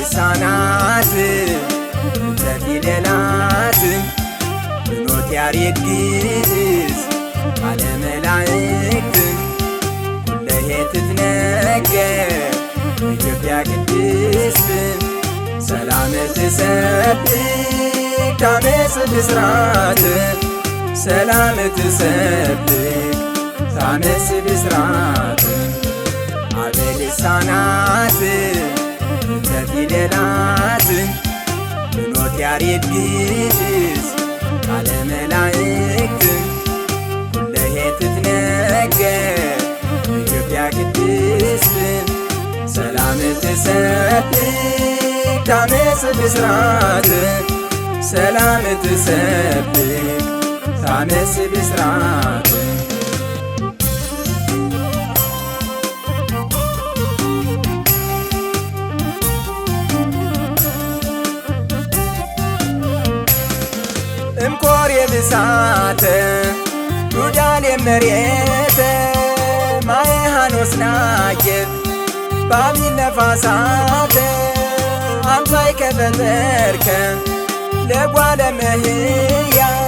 ልሳናት ዘፊደላት ፍኖት ያሬድ ግዕዝ ቃለ መላእክት ኩለሄ ትትነገር ኢትዮጵያ ቅድስት ሰላም ትሰብክ ታመጽ ብስራት ሰላም ትሰብክ ታመጽ ብስራት አበ ልሳናት ዘፊደላት ፍኖት ያሬድ ግዕዝ ቃለ መላእክት ኩለሄ ትትነገር ኢትዮጵያ ቅድስት ሰላም ትሰብክ ታመጽ ብስራት ሰላም ትሰብክ ታመጽ ብስራት እምኮር የብሳተ ዱዳል የመሬተ ማየ ሐኖስ ናጌብ ባቢል ነፋሳተ አምሳይ ከፈጠርከ ለጓለ እመሕያው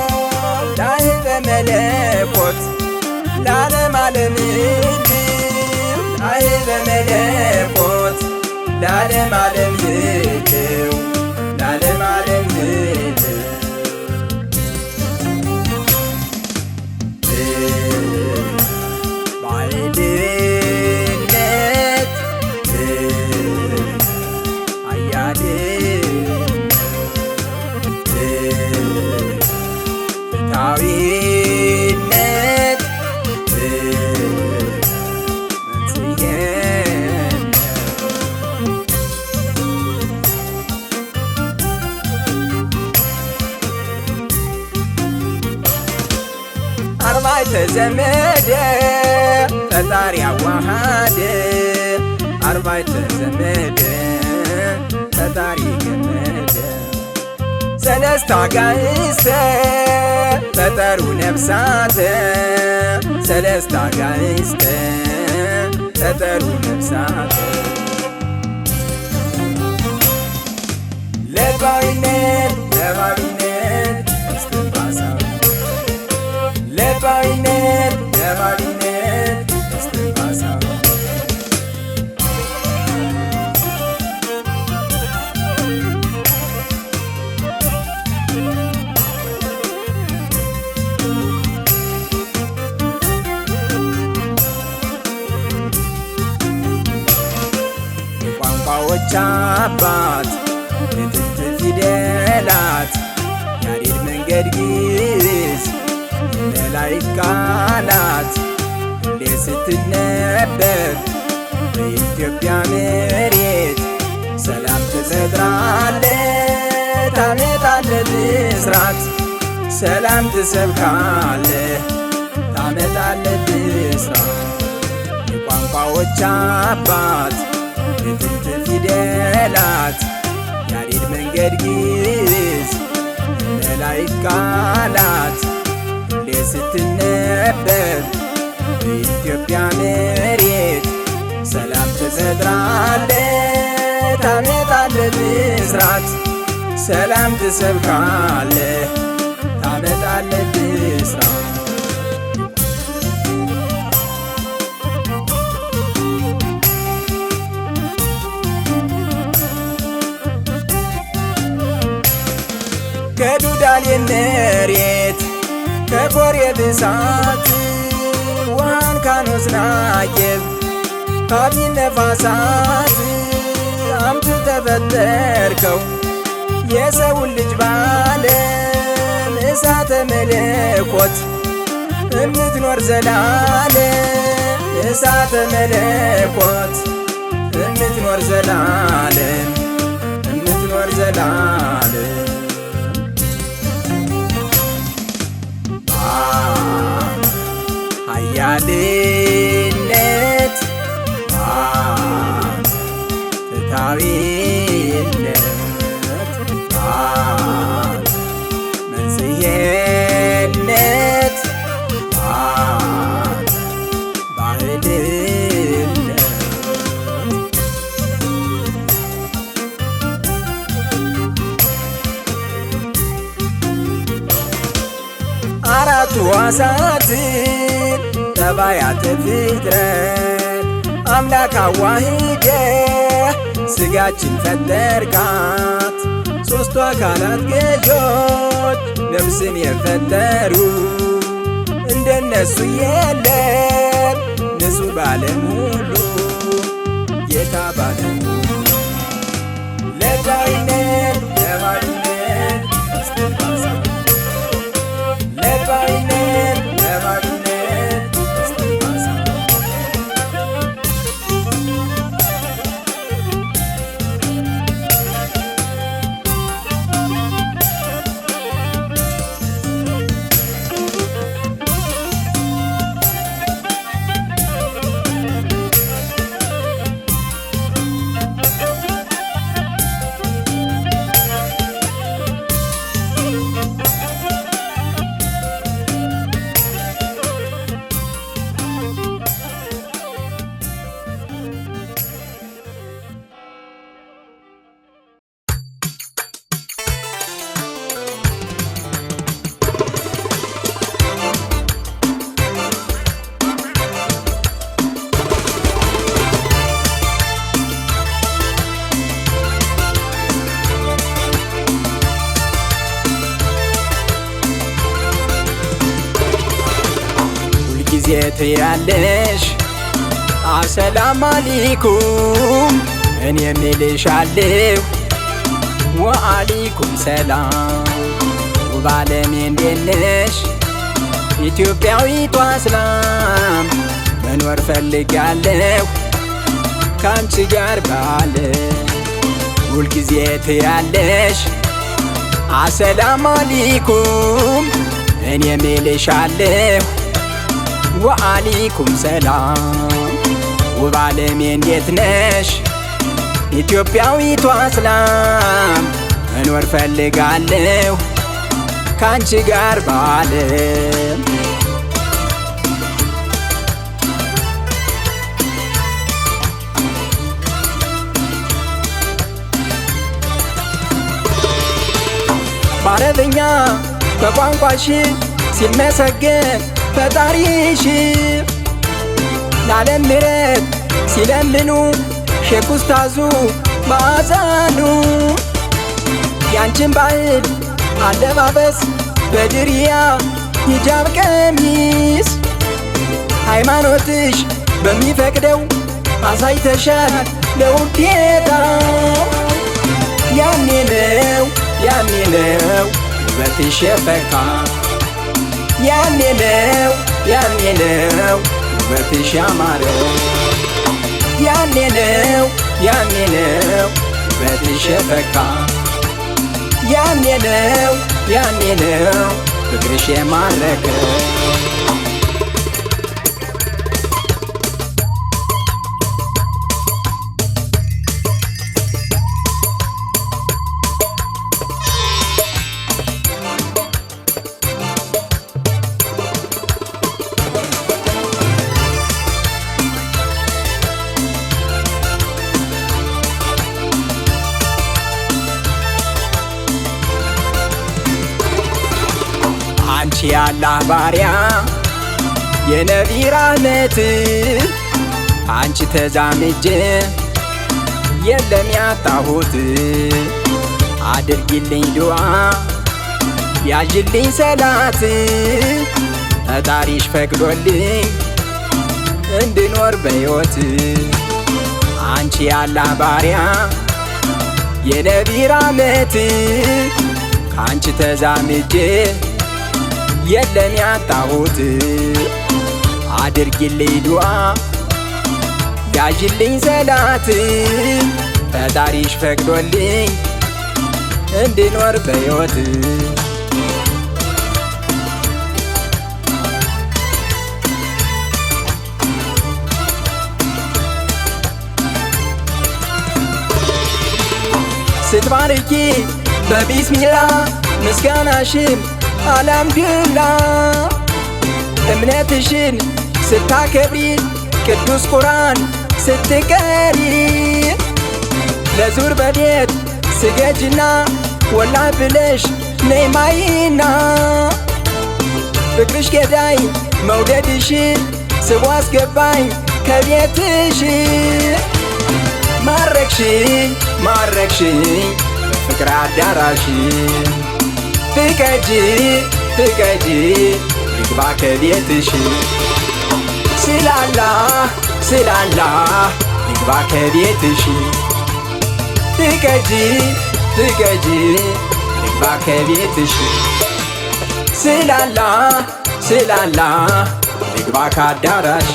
ላህበ መለኮት ለዓለም ዓለም ላህበ መለኮት ለዓለም ዓለም ህልው ለዓለም ዓለም ህልው ባዕድነት አያድነት ፍትሃዊነት መንጽሔነት አርባዕተ ዘመደ ፈጣሪ አዋሃደ አርባዕተ ዘመደ ፈጣሪ ገመደ ሰለስተ አጋዕዝተ ፈጠሩ ነፍሳተ ሰለስተ አጋዕዝተ ፈጠሩ ነፍሳተ ለባዊነት ለባዊነት እስትንፋሳዊ ለባዊነት ለባዊነት እስትንፋሳዊ የቋንቋዎች አባት የጥንት ፊደላት ያሬድ መንገድ ግዕዝ የመላእክት ቃላት ሁሌ ስትነበብ በኢትዮጵያ መሬት ሰላም ትፈጥራለህ ታመጣለህ ብስራት ሰላም ትሰብካለህ ታመጣለህ ብስራት የቋንቋዎች አባት የጥንት ፊደላት ያሬድ መንገድ ግዕዝ የመላእክት ቃላት ሁሌ ስትነበብ በኢትዮጵያ መሬት ሰላም ትፈጥራለህ ታመጣለህ ብስራት ሰላም ትሰብካለህ ታመጣለህ ብስራት ከዱዳል የመሬት ከኮሬብ እሳት ውሃን ካኖስ ናጌብ ባቢል ነፋሳት አምጥተህ ተፈጠርከው የሰውን ልጅ ባለም እሳተ መለኮት እምትኖር ዘላለም እሳተ መለኮት እምትኖር ዘላለም እምትኖር ዘላለም ኃያልነት ፍትሃዊነት መንጽሔነት ባዕድነት ሕዋሳትን ጠባያተ ፍጥረት አምላክ አዋሂደ ሥጋችን ፈጠርካት ሦስቱ አካላት ገዦች ነፍስን የፈጠሩ እንደነሱ የለም ንጹሕ ባለም ሁሉ ጌታ ባለም ሁሉ ለባይነት ለባይነት እስትንፋሳ ለባይነት ለባይነት እስትንፋሳ ትያለሽ አሰላም አለይኩም እኔም እልሻለሁ ወአለይኩም ሰላም ውብ ዓለሜ እንዴት ነሽ ኢትዮጵያዊቷ እስላም መኖር ፈልጋለሁ ካንቺ ጋር በዓለም ሁልጊዜ ትያለሽ አሰላም አለይኩም እኔም እልሻለሁ ወአለይኩም ሰላም ውብ ዓለሜ እንዴት ነሽ ኢትዮጵያዊቷ እስላም መኖር ፈልጋለሁ ካንቺ ጋር በዓለም በአረብኛ በቋንቋሽ ሲመሰገን ፈጣሪሽ ለዓለም ምሕረት ሲለምኑ ሼክ ኡስታዙ በአዛኑ ያንቺን ባህል አለባበስ በድርያ ሂጃብ ቀሚስ ሃይማኖትሽ በሚፈቅደው አሳይተሻል ለውዴታ ያኔ ነው ውበትሽ የፈካ ያኔ ነው ውበትሽ ያማረ ያኔ ነው ውበትሽ የፈካ ያኔ ነው ፍቅርሽ የማረከ አንቺ ያላህ ባሪያ የነቢይ ራህመት አንቺ ተዛምጄ የለም ያጣሁት አድርጊልኝ ዱዓ ያዥልኝ ሰላት ፈጣሪሽ ፈቅዶልኝ እንድኖር በሕይወት አንቺ ያላህ ባሪያ የነቢይ ራህመት ካንቺ ተዛምጄ የለም ያጣሁት አድርጊልኝ ዱዓ ያዥልኝ ሰላት ፈጣሪሽ ፈቅዶልኝ እንድኖር በሕይወት ስትባርኪ በቢስሚላ ምስጋናሽን አልሐምዱሊላህ እምነትሽን ስታከብሪ ቅዱስ ቁርአን ስትቀሪ ለዙር በቤት ስገጅና ወላሂ ብለሽ ነይ ማይና ፍቅርሽ ገዳይ መውደድሽ ስቦ አስገባኝ ከቤትሽ ማረክሽኝ ማረክሽኝ ፍቅር አዳራሽ ፍቀጂ ፍቀጂ ልግባ ከቤትሽ ስላላ ስላላ ልግባ ከቤትሽ ፍቀጂ ፍቀጂ ልግባ ከቤትሽ ስላላ ስላላ ልግባ ከአዳራሽ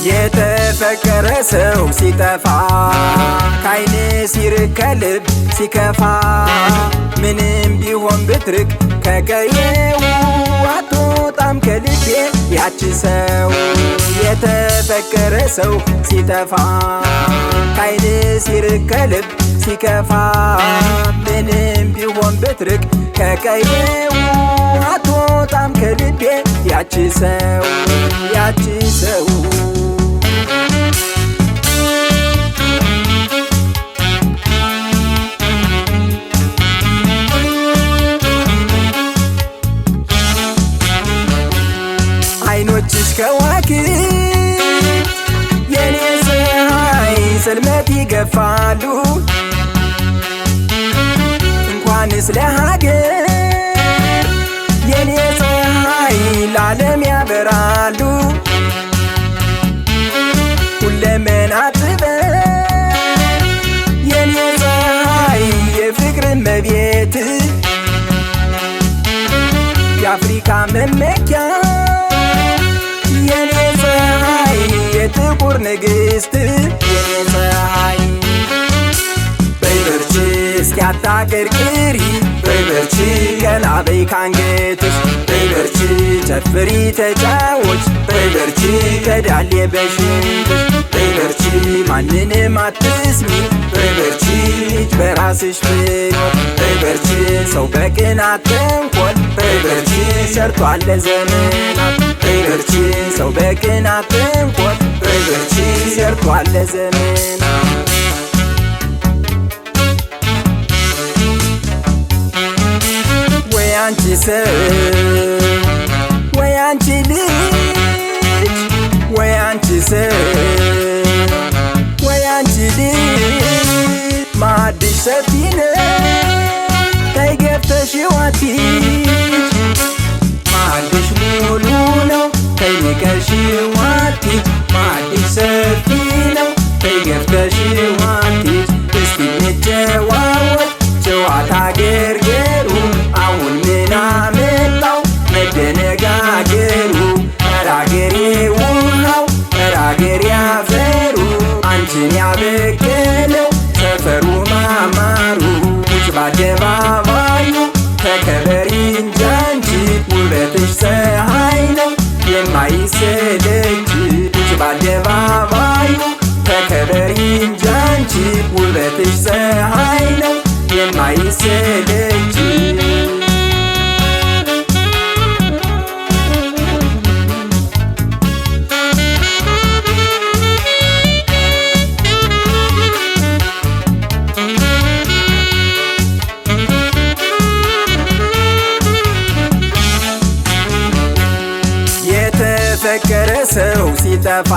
የተፈቀረ ሰው ሲጠፋ ከዓይን ሲርቅ ከልብ ሲከፋ ምንም ቢሆን ብትርቅ ከቀየው አትወጣም ከልቤ ያቺ ሰው የተፈቀረ ሰው ሲጠፋ ከዓይን ሲርቅ ከልብ ሲከፋ ምንም ቢሆን ብትርቅ ከቀየው አትወጣም ከልቤ ያቺ ሰው ያቺ ሰው አይኖችሽ ከዋክብት የኔ ፀሐይ ጽልመት ይገፋሉ እንኳንስ ለሀገር የኔ ፀሐይ ለዓለም ያበራሉ ሁለመና ጥበብ የኔ ፀሐይ የፍቅር እመቤት የአፍሪካ መመኪያ የኔ ፀሐይ የጥቁር ንግሥት የኔ ፀሐይ በይ በርቺ እስኪ አታቀርቅሪ በይ በርቺ ቀና በይ ካንገትሽ በይ በርቺ ጨፍሪ ተጫወች በይ በርቺ ከዳሌ በሽንትሽ በይ በርቺ ማንንም አትስሚ በይ በርቺ ልጅ በራስሽ ብኖር በይ በርቺ ሰው በቅናት ተንኮል በይ በርቺ ሰርቷል ለዘመናት በይ በርቺ ሰው በቅናት ተንኮል በይ በርቺ ሰርቷል ለዘመናት ወይ አንቺ ሰው ወይ አንቺ ልጅ ወይ አንቺ ሰው ወይ አንቺ ልጅ ማዕድሽ ሰፊ ነው ተይ ገፍተሽው አትሂጂ ማዕድሽ ሙሉ ነው ተይ ንቀሽው አትሂጂ ማዕድሽ ሰፊ ነው ተይ ገፍተሽው አትሂጂ እስኪ እንጨዋወት ጨዋታ ገርገሩ አሁን ምን አመጣው መደነጋገሩ ኧረ አገሬ ውሃው ኧረ አገሬ አፈሩ አንቺን ያበቀለው ሰፈሩ ማማሩ ውጭ በአደባባዩ ተከበሪ እንጂ አንቺ ውበትሽ ፀሐይ ነው የማይሰለች ውጭ በአደባባዩ ተከበሪ እንጂ አንቺ ውበትሽ ፀሐይ ነው የማይሰለች የተፈቀረ ሰው ሲጠፋ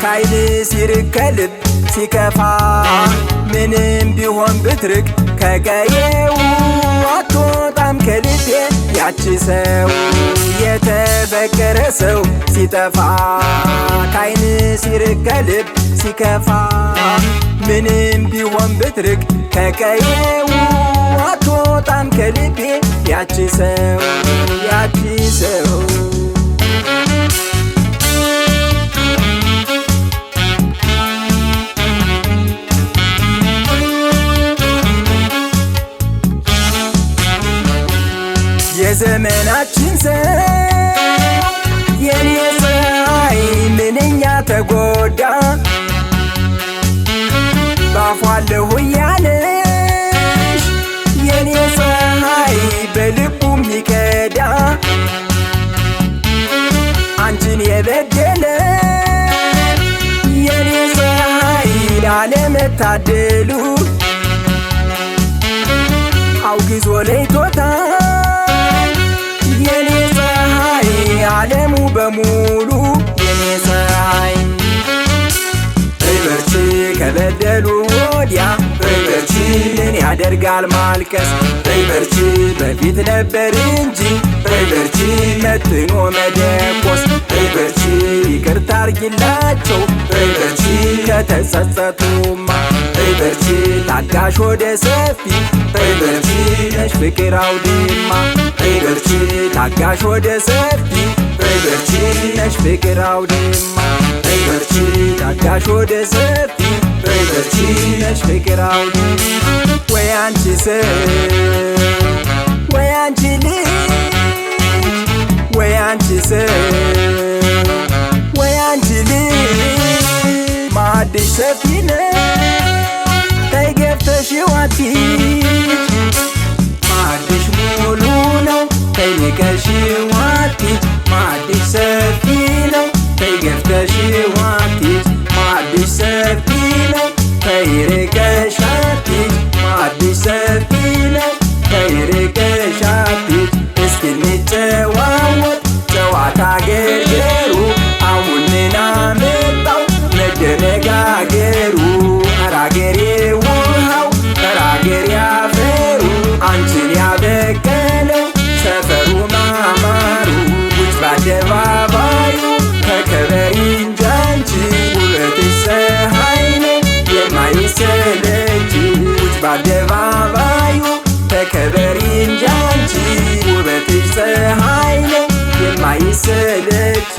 ከዓይን ሲርቅ ከልብ ሲከፋ ምንም ቢሆን ብትርቅ ከቀየው አትወጣም ከልቤ ያቺ ሰው የተፈቀረ ሰው ሲጠፋ ከዓይን ሲርቅ ከልብ ሲከፋ ምንም ቢሆን ብትርቅ ከቀየው አትወጣም ከልቤ ያቺ ሰው ያቺ ሰው ዘመናችን ሰው የኔ ፀሐይ ምንኛ ተጎዳ ባፏለሁ እያለሽ የኔ ፀሐይ በልቡ ሚከዳ አንቺን የበደለ የኔ ፀሐይ ላለመታደሉ አውግዞ ለይቶታል የኔ ፀሐይ ዓለሙ በሙሉ የኔ ፀሐይ በርቺ ከበደሉ ወዲያ በርቺ ምን ያደርጋል ማልቀስ በርቺ በፊት ነበር እንጂ በርቺ መጥኖ መደቆስ በርቺ ይቅርታ አርጊላቸው በርቺ ከተጸጸቱማ በርቺ ታጋሽ ወደ ሰፊ በርቺ ነሽ ፍቅር አውድማ በርቺ ታጋሽ ወደ ሰፊ በርቺ ነሽ ፍቅር አውድማ በርቺ ታጋሽ ወደ ሰፊ በርቺ ነሽ ፍቅር አውድማ ወይ አንቺ ሰው ወይ አንቺ ልጅ ወይ አንቺ ሰው ወይ አንቺ ልጅ ማዕድሽ ሰፊ ነው ተይ ገፍተሽው አትሂጂ ማዕድሽ ሙሉ ነው ተይ ንቀሽው አትሂጂ ማዕድሽ ሰፊ ነው ተይ ገፍተሽው አትሂጂ ማዕድሽ ሰፊ ነው ተይ ርቀሽ አትሂጂ ማዕድሽ ሰፊ ነው ተይ ርቀሽ አትሂጂ እስኪ እንጨዋወት ጨዋታ ገርገሩ አሁን ምን አመጣው መደነጋገሩ ኧረ አገሬ ውሃው ኧረ አገሬ አፈሩ አንቺን ያበቀለው ሰፈሩ ማማሩ ውጭ በአደባባዩ ተከበሪ እንጂ አንቺ ውበትሽ ፀሐይ ነው የማይሰለች ውጭ በአደባባዩ ተከበሪ እንጂ አንቺ ውበትሽ ፀሐይ ነው የማይሰለች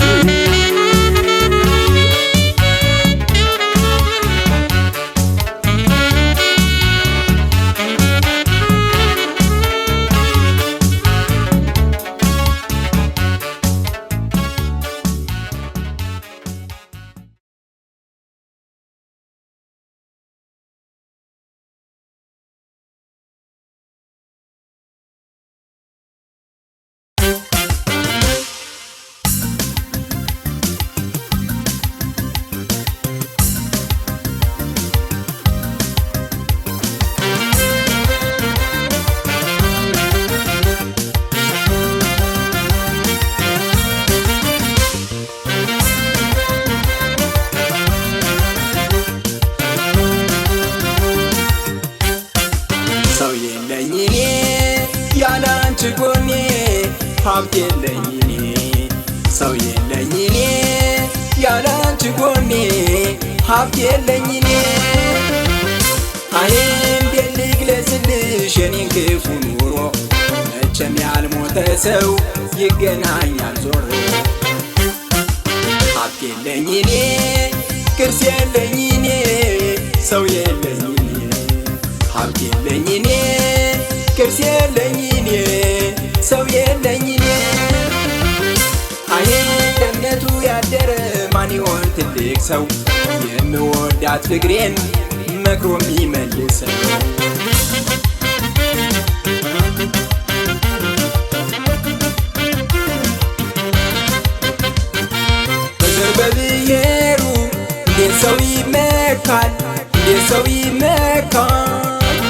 ጎኔ ሀብት የለኝ እኔ ሰው የለኝ እኔ ያለ አንቺ ጎኔ ሀብት የለኝ እኔ አይ እንዴት ልግለጽልሽ የኔን ክፉ ኑሮ መቼም ያልሞተ ሰው ይገናኛል ዞሮ ሀብት የለኝ እኔ ቅርስ የለኝ እኔ ሰው የለኝ እኔ ሀብት የለኝ እኔ ቅርስ የለኝ እኔ ሰው የለኝ እኔ አይ ለእምነቱ ያደረ ማን ይሆን ትልቅ ሰው የምወዳት ፍቅሬን መክሮ የሚመልሰው በዘር በብሔሩ እንዴት ሰው ይመካል እንዴት ሰው ይመካል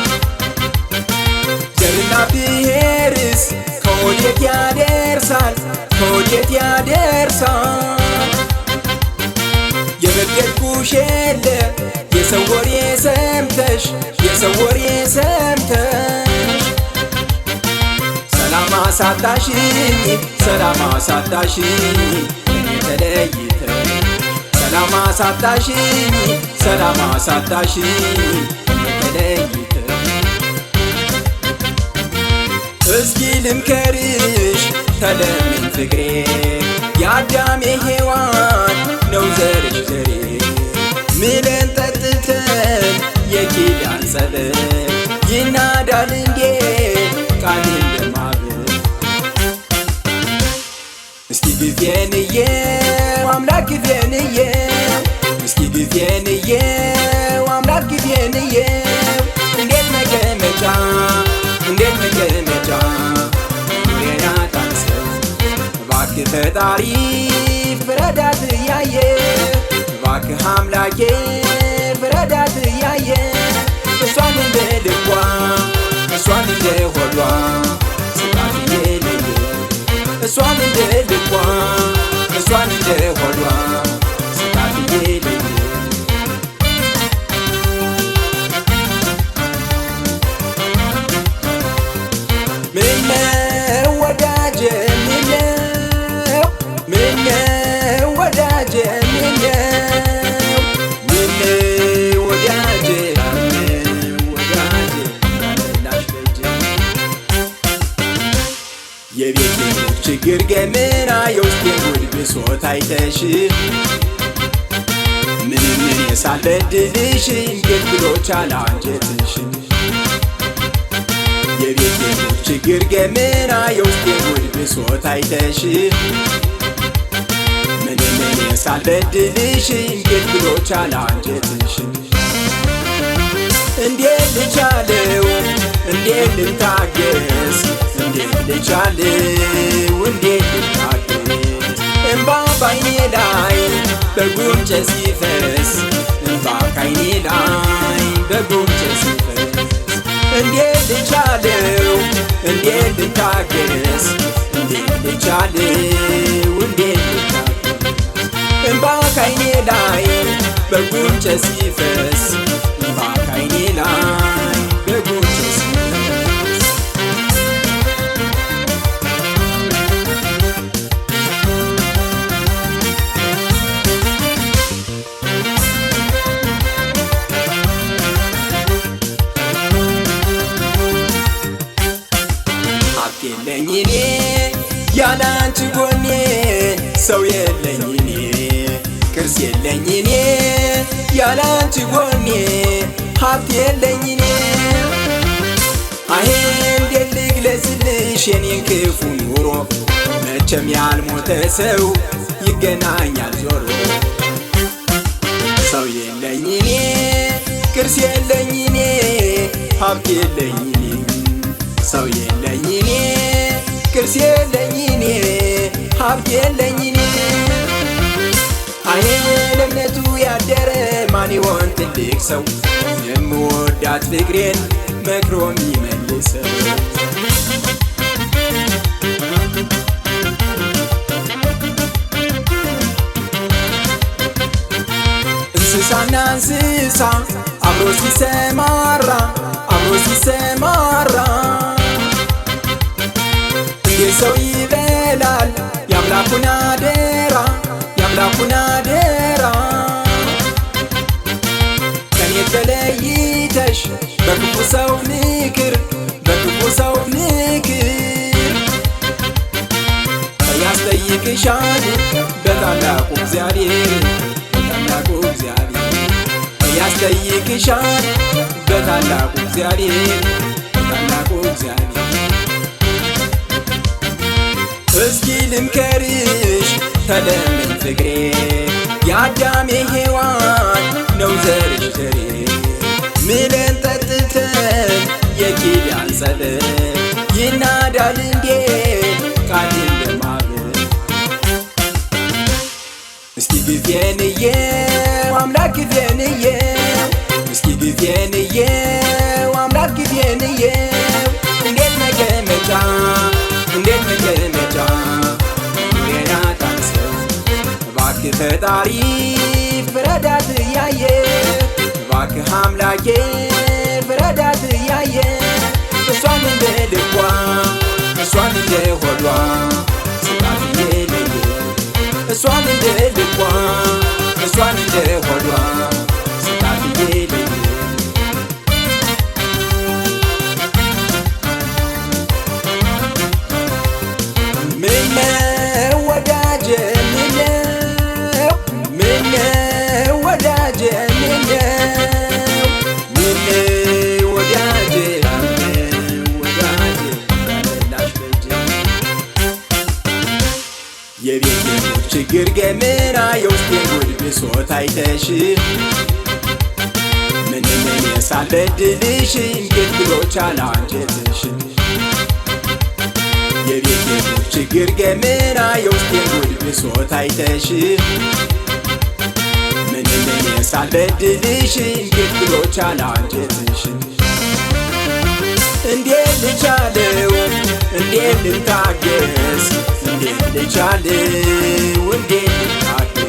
ዘርና ብሔርስ ከወዴት ያደርሳል ከወዴት ያደርሳል የበደልኩሽ የለ የሰው ወሬ ሰምተሽ የሰው ወሬ ሰምተሽ ሰላም አሳጣሽኝ ሰላም አሳጣሽኝ እኔ ተለይተሽ ሰላም አሳጣሽኝ ሰላም አሳጣሽኝ እኔ ተለይተሽ እስኪ ልምከርሽ ተለምን ፍቅሬ የአዳሜ ሔዋን ነው ዘርሽ ዘሬ ምለን ጠጥተን የኪዳን ጸበል ይናዳል እንዴ ቃል እንደማብል ጊዜንየው አምላክ ጊዜንየው እስኪ ጊዜንየው አምላክ ጊዜንየው እንዴት መቀመጫ ኑሬን አታንሰው እባክህ ፈጣሪ ፍረዳት እያየ እባክህ አምላኬ ፍረዳት እያየ እሷን እንደ ልቧ እሷን እንደ ሆዷ ስጣት የለየ እሷን እንደ ልቧ እሷን እንደ ሆዷ ስጣት የለየ ምነው ወዳጄ ምነው ወዳጄ የቤቴን ችግር ገመና የውስጤን ጉድ ብሶት አይተሽ ምንም እኔ ሳልበድልሽ እንዴት ብሎ ቻለ አንጀትሽ የቤቴን ችግር ገመና የውስጤን ጉድ ብሶት አይተሽ ምንም እኔ ሳልበድልሽ እንዴት ብሎ ቻለ አንጀትሽ እንዴት ልቻለው እንዴት ልታገስ እንዴት ልቻለው እንዴት ልታገስ እንባ ባይኔ ላይ በጉንጬ ሲፈስ እንባ ካይኔ ላይ በጉንጬ ሲፈስ እንዴት ልቻለው እንዴት ልታገስ እንዴት ልቻለው እንዴት ልታገስ እንባ ካይኔ ላይ በጉንጬ ሲፈስ እንባ ካይኔ ላይ በጉንጬ ሲፈስ ሀብት የለኝ እኔ ያላንቺ ጎኔ ሰው የለኝ እኔ ቅርስ የለኝ እኔ ያላንቺ ጎኔ ሀብት የለኝ እኔ አሄ እንዴት ልግለጽልሽ የኔን ክፉ ኑሮ መቼም ያልሞተ ሰው ይገናኛል ዞሮ ሰው የለኝ እኔ ቅርስ የለኝ እኔ ሀብት የለኝ እኔ ሰው የለኝ እኔ ቅርስ የለኝ እኔ ሀብት የለኝ እኔ አሄ ለእምነቱ ያደረ ማን ይሆን ትልቅ ሰው የምወዳት ፍቅሬን መክሮ የሚመልሰው እንስሳና እንስሳ አብሮ ሲሰማራ እንዴት ሰው ይበላል የአምላኩን አደራ ከኔ ተለይተሽ በክፉ ሰው ምክር ያስጠይቅሻል በታላቁ እግዚአብሔር ያስጠይቅሻል በታላቁ እግዚአብሔር እስኪ ልምከርሽ ተለመኝ ፍቅሬ የአዳሜ ሔዋን ነው ዘርሽ ዘሬ ምለን ጠጥተን የኪዳን ጸበል ይናዳል እንዴ ቃል እንደማበል እስኪ ጊዜንየው አምላክ ጊዜንየው እስኪ ጊዜንየው አምላክ ጊዜንየው እንዴት መቀመጫ ኑሬን አታንሰው እባክህ ፈጣሪ ፍረዳት እያየ እባክህ አምላኬ ፍረዳት እያየ እሷን እንደ ልቧ እሷን እንደ ሆዷ ስጣት የለየ እሷን እንደ ልቧ እሷን እንደ ሆዷ ስጣት የለየ ምነው ወዳጄ ምነው ወዳጄ የቤቴን የውስጤን ጉድ ብሶት አይተሽ ምንም እኔ ሳልበድልሽ እንዴት ብሎ ቻለ አንጀትሽ የቤቴን ችግር ገመና የውስጤን ጉድ ብሶት አይተሽ ምንም እኔ ሳልበድልሽ እንዴት ብሎ ቻለ አንጀትሽ እንዴት ልቻለው እንዴት ልታገስ እንዴት ልቻለው እንዴት ልታገስ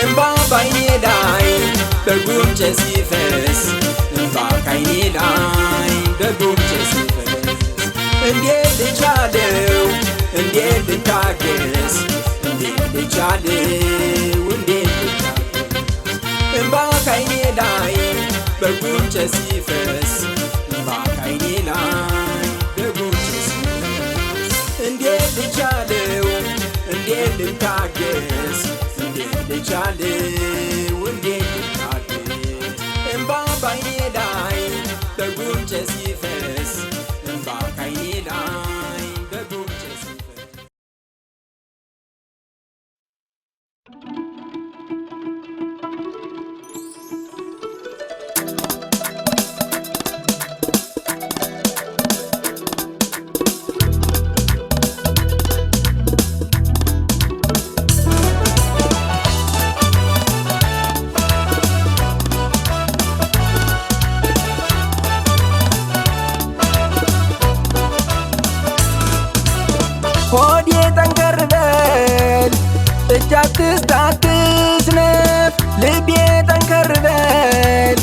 እንባ ባይኔ ላይ በጉንጬ ሲፈስ እንባ ካይኔ ላይ በጉንጬ ሲፈስ እንዴት ልቻለው እንዴት ልታገስ እንዴት ልቻለው እንዴት ልታገስ እንባ ካይኔ ላይ በጉንጬ ሲፈስ እንባ ካይኔ ላይ በጉንጬ ሲፈስ እንዴት ልቻለው እንዴት ልታገስ እንዴት ልቻለው እንዴት ልታገስ እንባ ባይኔ ላይ በጉንጬ ሲፈስ እንባ ካይኔ ላይ በጉንጬ ሲፈስ ሆዴ ጠንከር በል እጅ አትስታትስነፍ ልቤ ጠንከር በል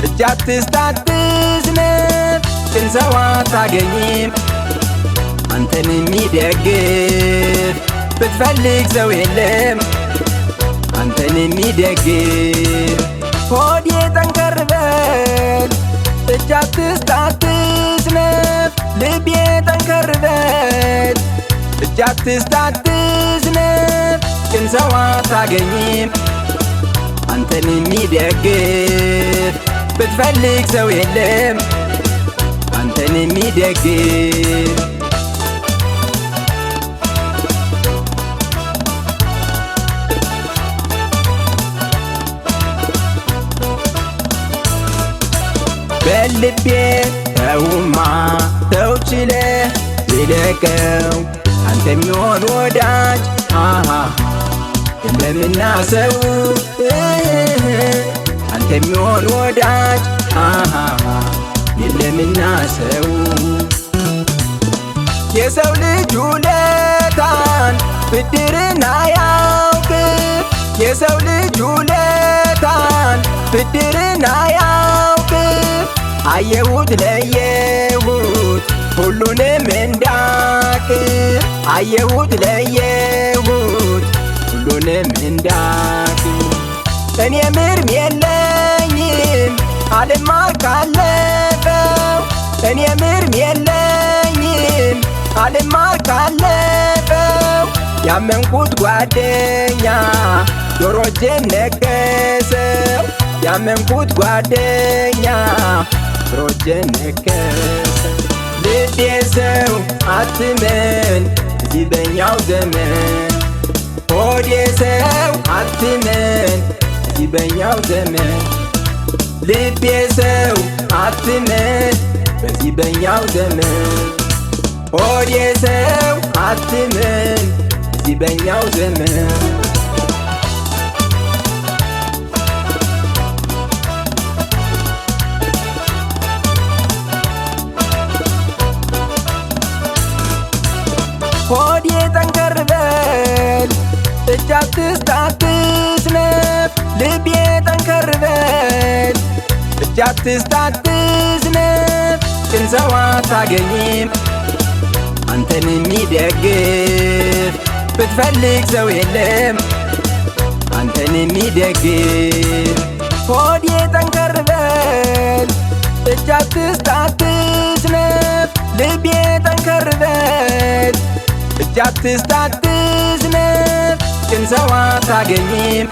እጅ አትስታትስነፍ ቅን ሰው አታገኝም አንተን የሚደግፍ ብትፈልግ ሰው የለም አንተን የሚደግፍ ሆዴ ጠንከር በል እጅ አትስታትስነፍ ልቤ ጠንከር በል እጅ አትስታትስነፍ ቅን ሰው አታገኝም አንተን የሚደግፍ ብትፈልግ ሰው የለም አንተን የሚደግፍ በልቤ ተውማ ተው ችለህ ይለቀው አንተ የሚሆን ወዳጅ የለምና ሰው አንተ የሚሆን ወዳጅ የለምና ሰው የሰው ልጅ ውለታን ብድርን አያውቅም የሰው ልጅ ውለታን ብድርን አያውቅም አየሁት ለየሁት ሁሉንም እንዳቅም አየሁት ለየሁት ሁሉንም እንዳቅም እኔ ምርም የለኝም አልማር ካለፈው እኔ ምርም የለኝም አልማር ካለፈው ያመንኩት ጓደኛ ጆሮጄን ነከሰው ያመንኩት ጓደኛ ጆሮጄን ነከሰው ልቤ ሰው አትመን እዚህ በኛው ዘመን ሆዴ ሰው አትመን እዚህ በኛው ዘመን ልቤ ሰው አትመን በዚህ በኛው ዘመን ሆዴ ሰው አትመን እዚህ በኛው ዘመን ሆዴ ጠንከር በል እጅ አትስታትስነፍ ልቤ ጠንከር በል እጅ አትስታትስነፍ ቅን ሰው አታገኝም አንተን የሚደግፍ ብትፈልግ ሰው የለም አንተን የሚደግፍ ሆዴ ጠንከር በል እጅ አትስታትስነፍ ልቤ ጠንከር በል እጅ አትስታትስነፍ ቅን ሰው አታገኝም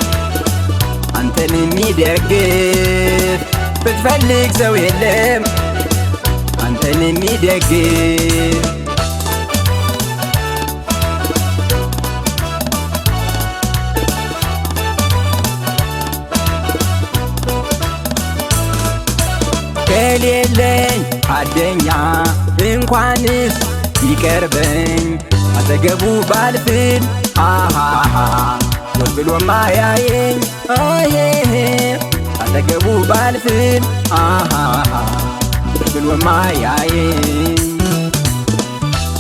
አንተን የሚደግፍ ብትፈልግ ሰው የለም አንተን የሚደግፍ የሌለኝ ጓደኛ እንኳንስ ቢቀርበኝ አጠገቡ ባልፍል ዞር ብሎ ማያየኝ አጠገቡ ባልፍል ዞር ብሎ ማያየኝ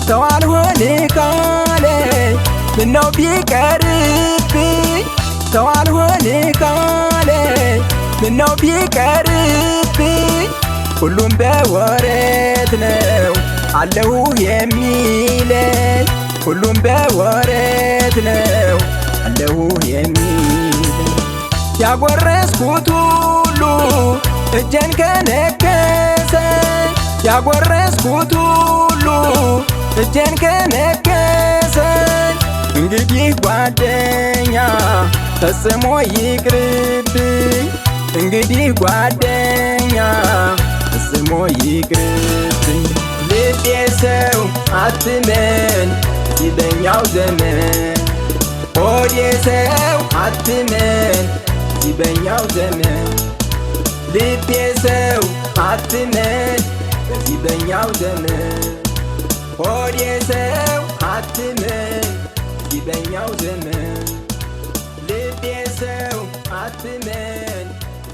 ሰው አልሆን ካለኝ ምነው ቢቀርብኝ ሰው አልሆን ካለኝ ምነው ቢቀርብኝ ሁሉም በወረት ነው አለሁ የሚለኝ ሁሉም በወረት ነው አለሁ የሚለኝ ያጎረስኩት ሁሉ እጄን ከነከሰኝ ያጎረስኩት ሁሉ እጄን ከነከሰኝ እንግዲህ ጓደኛ ፈጽሞ ይቅርብኝ እንግዲህ ጓደኛ ፈጽሞ ይቅርብኝ ልቤ ሰው አትመን ይበኛው ዘመን ሆዴ ሰው አትመን ይበኛው ዘመን ልቤ ሰው አትመን ይበኛው ዘመን ሆዴ ሰው አትመን ይበኛው ዘመን ልቤ ሰው አትመን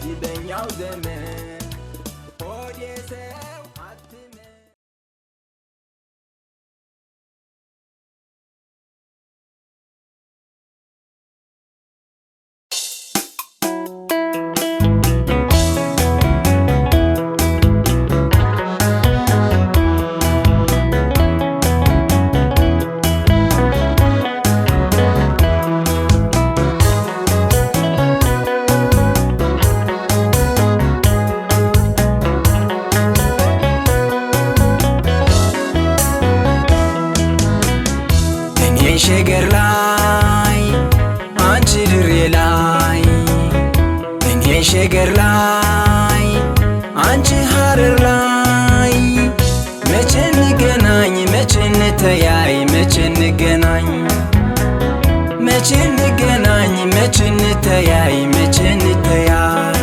ይበኛው ዘመን ሆዴ ሰው አትመን ሸገር ላይ አንቺ ድሬ ላይ እኔ ሸገር ላይ አንቺ ሐረር ላይ መቼ እንገናኝ መቼ እንተያይ መቼ እንገናኝ መቼ እንገናኝ መቼ እንተያይ መቼ እንተያይ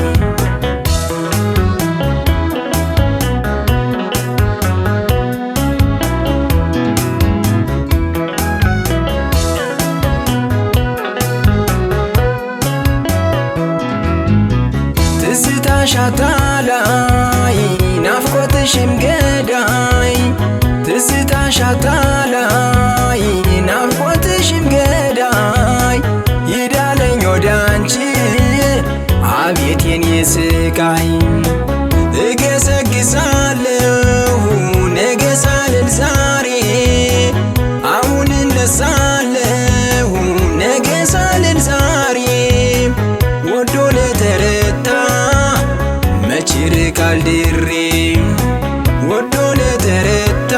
ሻታላይ ናፍቆትሽም ገዳይ ትዝታ ሻታላይ ናፍቆትሽም ገዳይ ይዳለኝ ወዳንቺ አቤት የኔ ስቃይ እገሰግሳለሁ ነገ ሳልል ዛሬ አሁን እነሳለሁ ነገ ሳልል ዛሬ ወዶ ለተረታ መች ይርቃል ድሬ ወዶ ለተረታ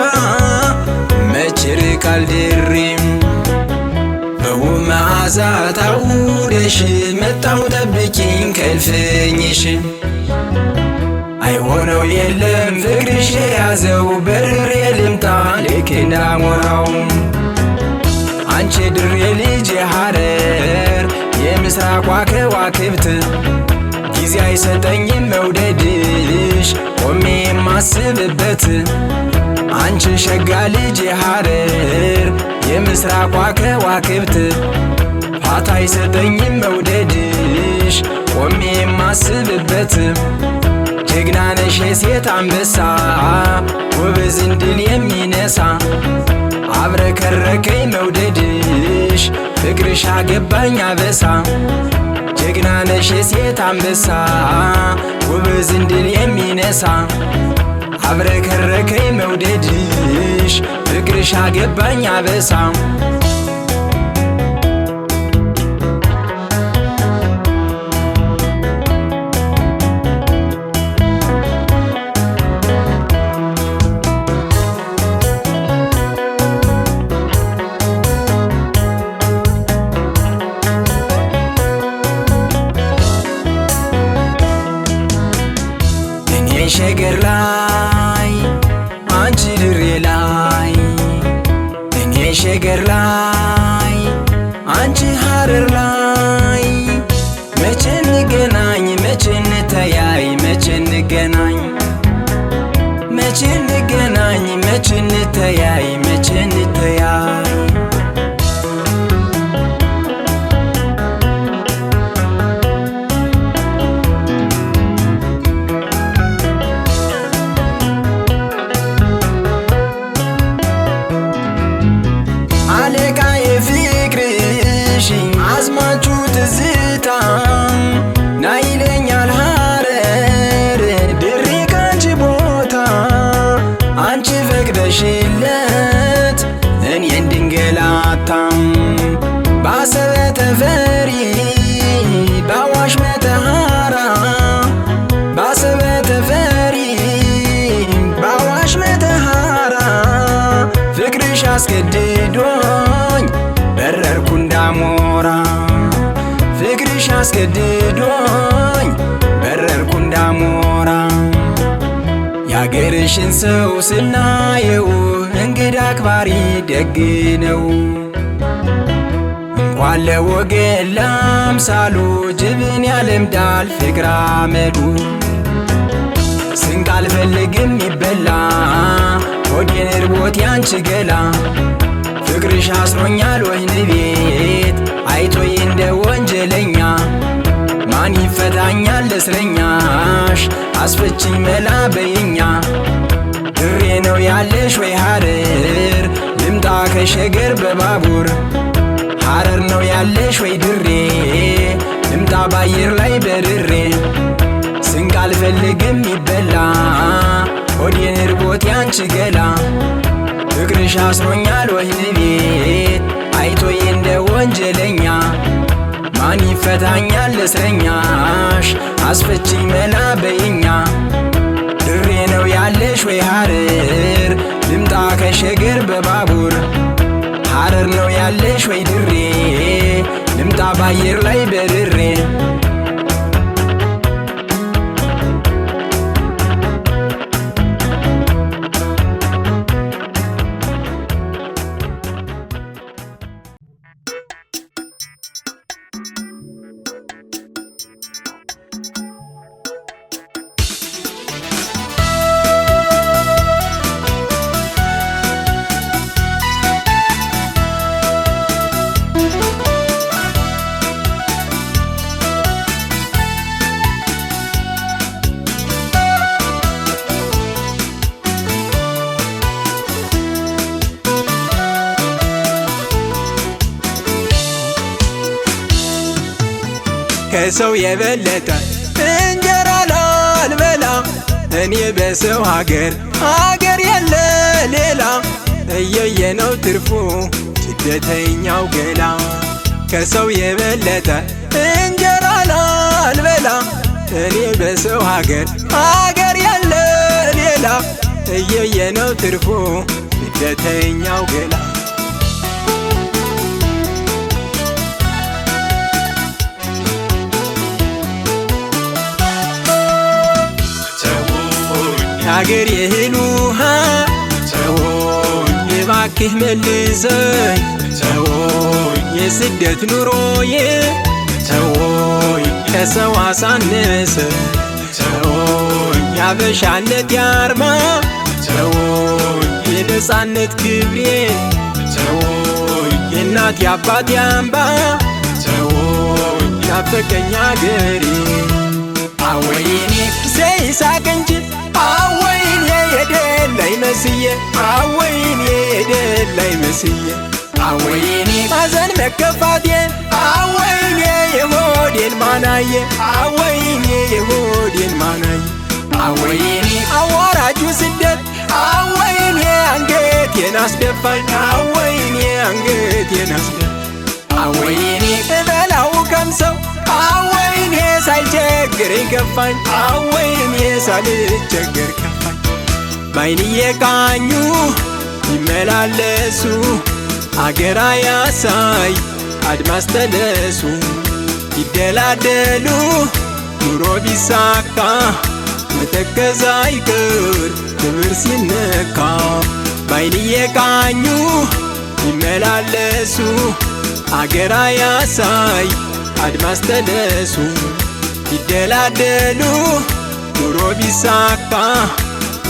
መች ይርቃል ድሬ በውብ መዓዛ ታውደሽ መጣሁ ጠብቂኝ ከእልፍኝሽ አይሆነው የለም ፍቅርሽ የያዘው በርሬ ልምጣ ልክ እንዳሞራው አንቺ ድሬ ልጅ የሐረር የምስራቋ ከዋክብት ጊዜ አይሰጠኝም መውደድሽ ቆሜ የማስብበት አንቺ ሸጋ ልጅ የሐረር የምስራቋ ከዋክብት ፋታ አይሰጠኝም መውደድሽ ቆሜ የማስብበት ጀግና ነሽ የሴት አንበሳ ጎበዝ እንድል የሚነሳ አብረከረከኝ መውደድሽ ፍቅርሽ አገባኝ አበሳ ጀግና ነሽ የሴት አንበሳ ጎበዝ እንድል የሚነሳ አብረከረከኝ መውደድሽ ፍቅርሽ አገባኝ አበሳ ሸገር ላይ አንቺ ድሬ ላይ እኔ ሸገር ላይ አንቺ ሐረር ላይ መቼ እንገናኝ መቼ እንተያይ መቼ እንገናኝ አስገድዶኝ በረርኩ እንዳሞራ ፍቅርሽ አስገድዶኝ በረርኩ እንዳሞራ ያገርሽን ሰው ስናየው እንግዳ አክባሪ ደግ ነው እንኳን ለወገን ለአምሳሉ ጅብን ያለምዳል ፍቅር አመዱ ስንቅ አልፈልግም ይበላ ሆዴን እርቦት ያንቺ ገላ ፍቅርሽ አስሮኛል ወህኒ ቤት አይቶይ እንደ ወንጀለኛ ማን ይፈታኛል እስረኛሽ አስፈችኝ መላ በይኛ ድሬ ነው ያለሽ ወይ ሐረር ልምጣ ከሸገር በባቡር ሐረር ነው ያለሽ ወይ ድሬ ልምጣ ባየር ላይ በድሬ ስንቅ አልፈልግም ይበላ ሆዴን እርቦት ያንቺ ገላ ፍቅርሽ አስሮኛል ወህኒ ቤት አይቶይ እንደ ወንጀለኛ ማን ይፈታኛል እስረኛሽ አስፈችኝ መላ በይኛ ድሬ ነው ያለሽ ወይ ሐረር ልምጣ ከሸገር በባቡር ሐረር ነው ያለሽ ወይ ድሬ ልምጣ ባየር ላይ በድሬ ከሰው የበለጠ እንጀራ ላልበላ እኔ በሰው ሀገር የለ ሌላ እየየ ነው ትርፉ ስደተኛው ገላ ከሰው የበለጠ እንጀራ ላልበላ እኔ በሰው ሀገር የለ ሌላ እየየ ነው ትርፉ ስደተኛው ገላ ሀገር የእህል ውሃ ተወኝ እባክህ መልሰኝ ተወኝ የስደት ኑሮዬ ተወኝ ከሰው አሳነሰ ተወኝ ያበሻነት ያርማ ተወኝ የነፃነት ክብሬ ተወኝ የእናት ያባት ያምባ ተወኝ ናፈቀኝ አገሬ አወይኔ ዘይሳቅ እንጂ አወይኔ የደላይ መስዬ አወይኔ የደላይ መስዬ አወይኔ ማዘን መከፋቴ አወይኔ የሆዴን ማናየ አወይኔ የሆዴን ማናየ አወይኔ አዋራጁ ስደት አወይኔ አንገቴን አስደፋኝ አወይኔ አንገቴን አስደፋኝ አወይኔ እበላው ከምሰው አወይኔ ሳልቸግረኝ ከፋኝ አወይኔ ሳልቸገር ከፋኝ ባይንዬ ቃኙ ይመላለሱ አገራ ያሳይ አድማስ ተነሱ ይደላደሉ ኑሮ ቢሳካ መተከዝ አይቀር ክብር ሲነካ ባይንዬ ቃኙ ይመላለሱ አገራ ያሳይ አድማስ ተነሱ ይደላደሉ ኑሮ ቢሳካ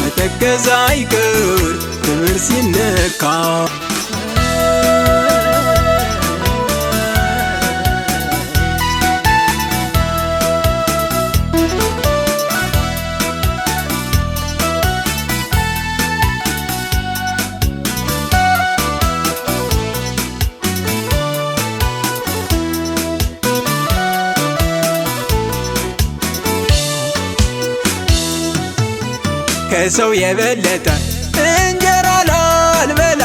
መተከዝ አይቀር ክብር ሲነካ ከሰው የበለጠ እንጀራ ላልበላ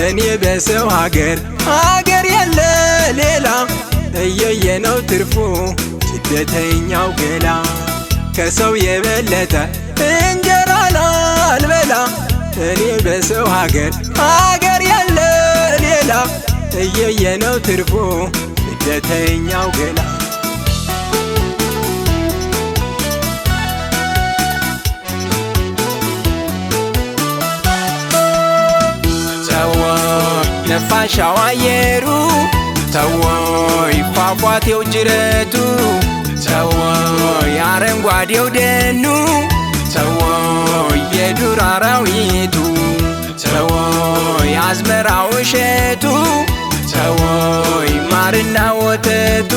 እኔ በሰው ሀገር የለ ሌላ እየየ ነው ትርፉ ስደተኛው ገላ ከሰው የበለጠ እንጀራ ላልበላ እኔ በሰው ሀገር የለ ገላ እየየ ነው ትርፉ ስደተኛው ገላ ነፋሻው አየሩ ተወይ ፏፏቴው ጅረቱ ተወይ አረንጓዴው ደኑ ተወይ የዱር አራዊቱ ተወይ አዝመራው እሸቱ ተወይ ማርና ወተቱ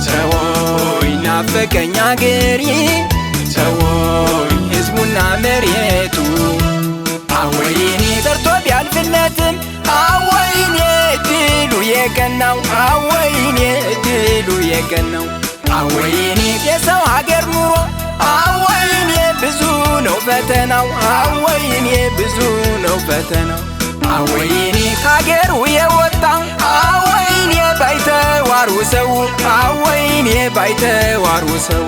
ተወይ ናፈቀኝ አገሬ ተወይ ሕዝቡና መሬቱ አወይኔ ጠርቶ ቢያልፍለትም አወይኔ ድሉ የቀናው አወይኔ ድሉ የቀናው አወይኔ የሰው ሀገር ኑሮ አወይኔ ብዙ ነው ፈተናው አወይኔ ብዙ ነው ፈተናው አወይኔ ከሀገሩ የወጣ አወይኔ ባይተዋሩ ሰው አወይኔ ባይተዋሩ ሰው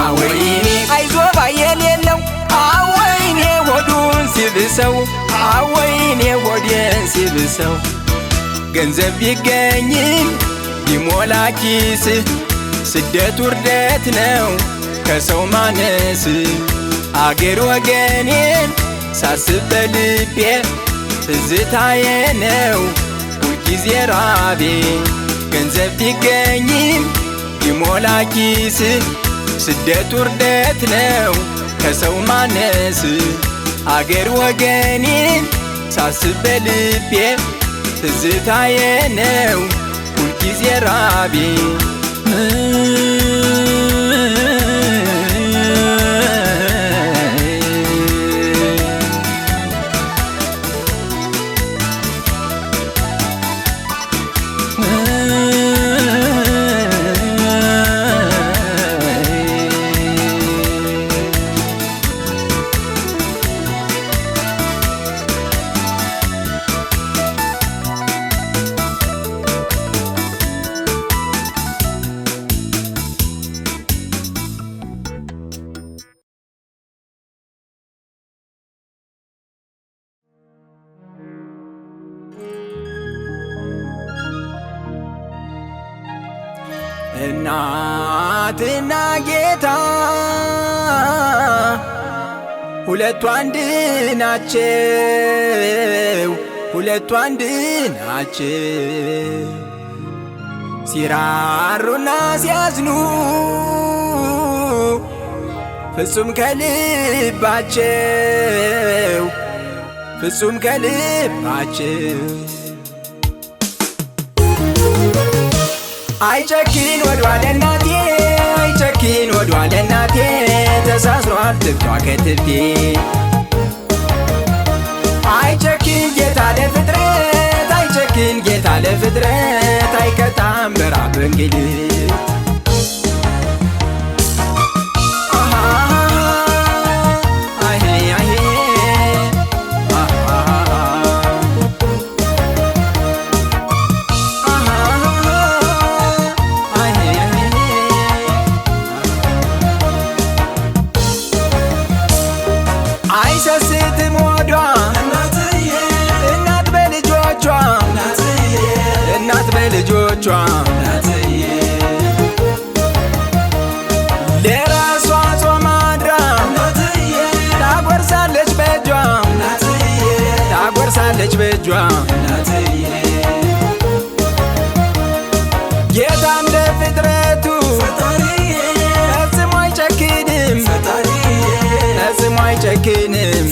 አወይኔ አይዞ ባይ የሌለው አወይኔ ሆዱን ሲብሰው አወይኔ ሆዴን ሲብሰው ገንዘብ ቢገኝም ቢሞላ ኪስ ስደት ውርደት ነው ከሰው ማነስ አገር ወገኔን ሳስብ በልቤ ትዝታዬ ነው ሁልጊዜ ራቤ ገንዘብ ቢገኝም ቢሞላ ኪስ ስደት ውርደት ነው ከሰው ማነስ አገር ወገኔን ሳስብ በልቤ ትዝታዬ ነው ሁልጊዜ ራቤ እናትና ጌታ ሁለቱ አንድ ናቸው ሁለቱ አንድ ናቸው ሲራሩና ሲያዝኑ ፍጹም ከልባቸው ፍጹም ከልባቸው አይጨክን ወዷል እናቴ አይጨክን ወዷል እናቴ ተሳስሯል ትብቷ ከትብቴ አይጨክን ጌታ ለፍጥረት አይጨክን ጌታ ለፍጥረት አይቀጣም በራብ እንግልት አይሰስትም ወዷ እናት በልጆቿ እናት በልጆቿ ለራሷ ጾም አድራ ታጎርሳለች በእጇ ታጎርሳለች በእጇ ጌታም ለፍጥረቱ ፈጽሞ አይጨክንም ፈጽሞ አይጨክንም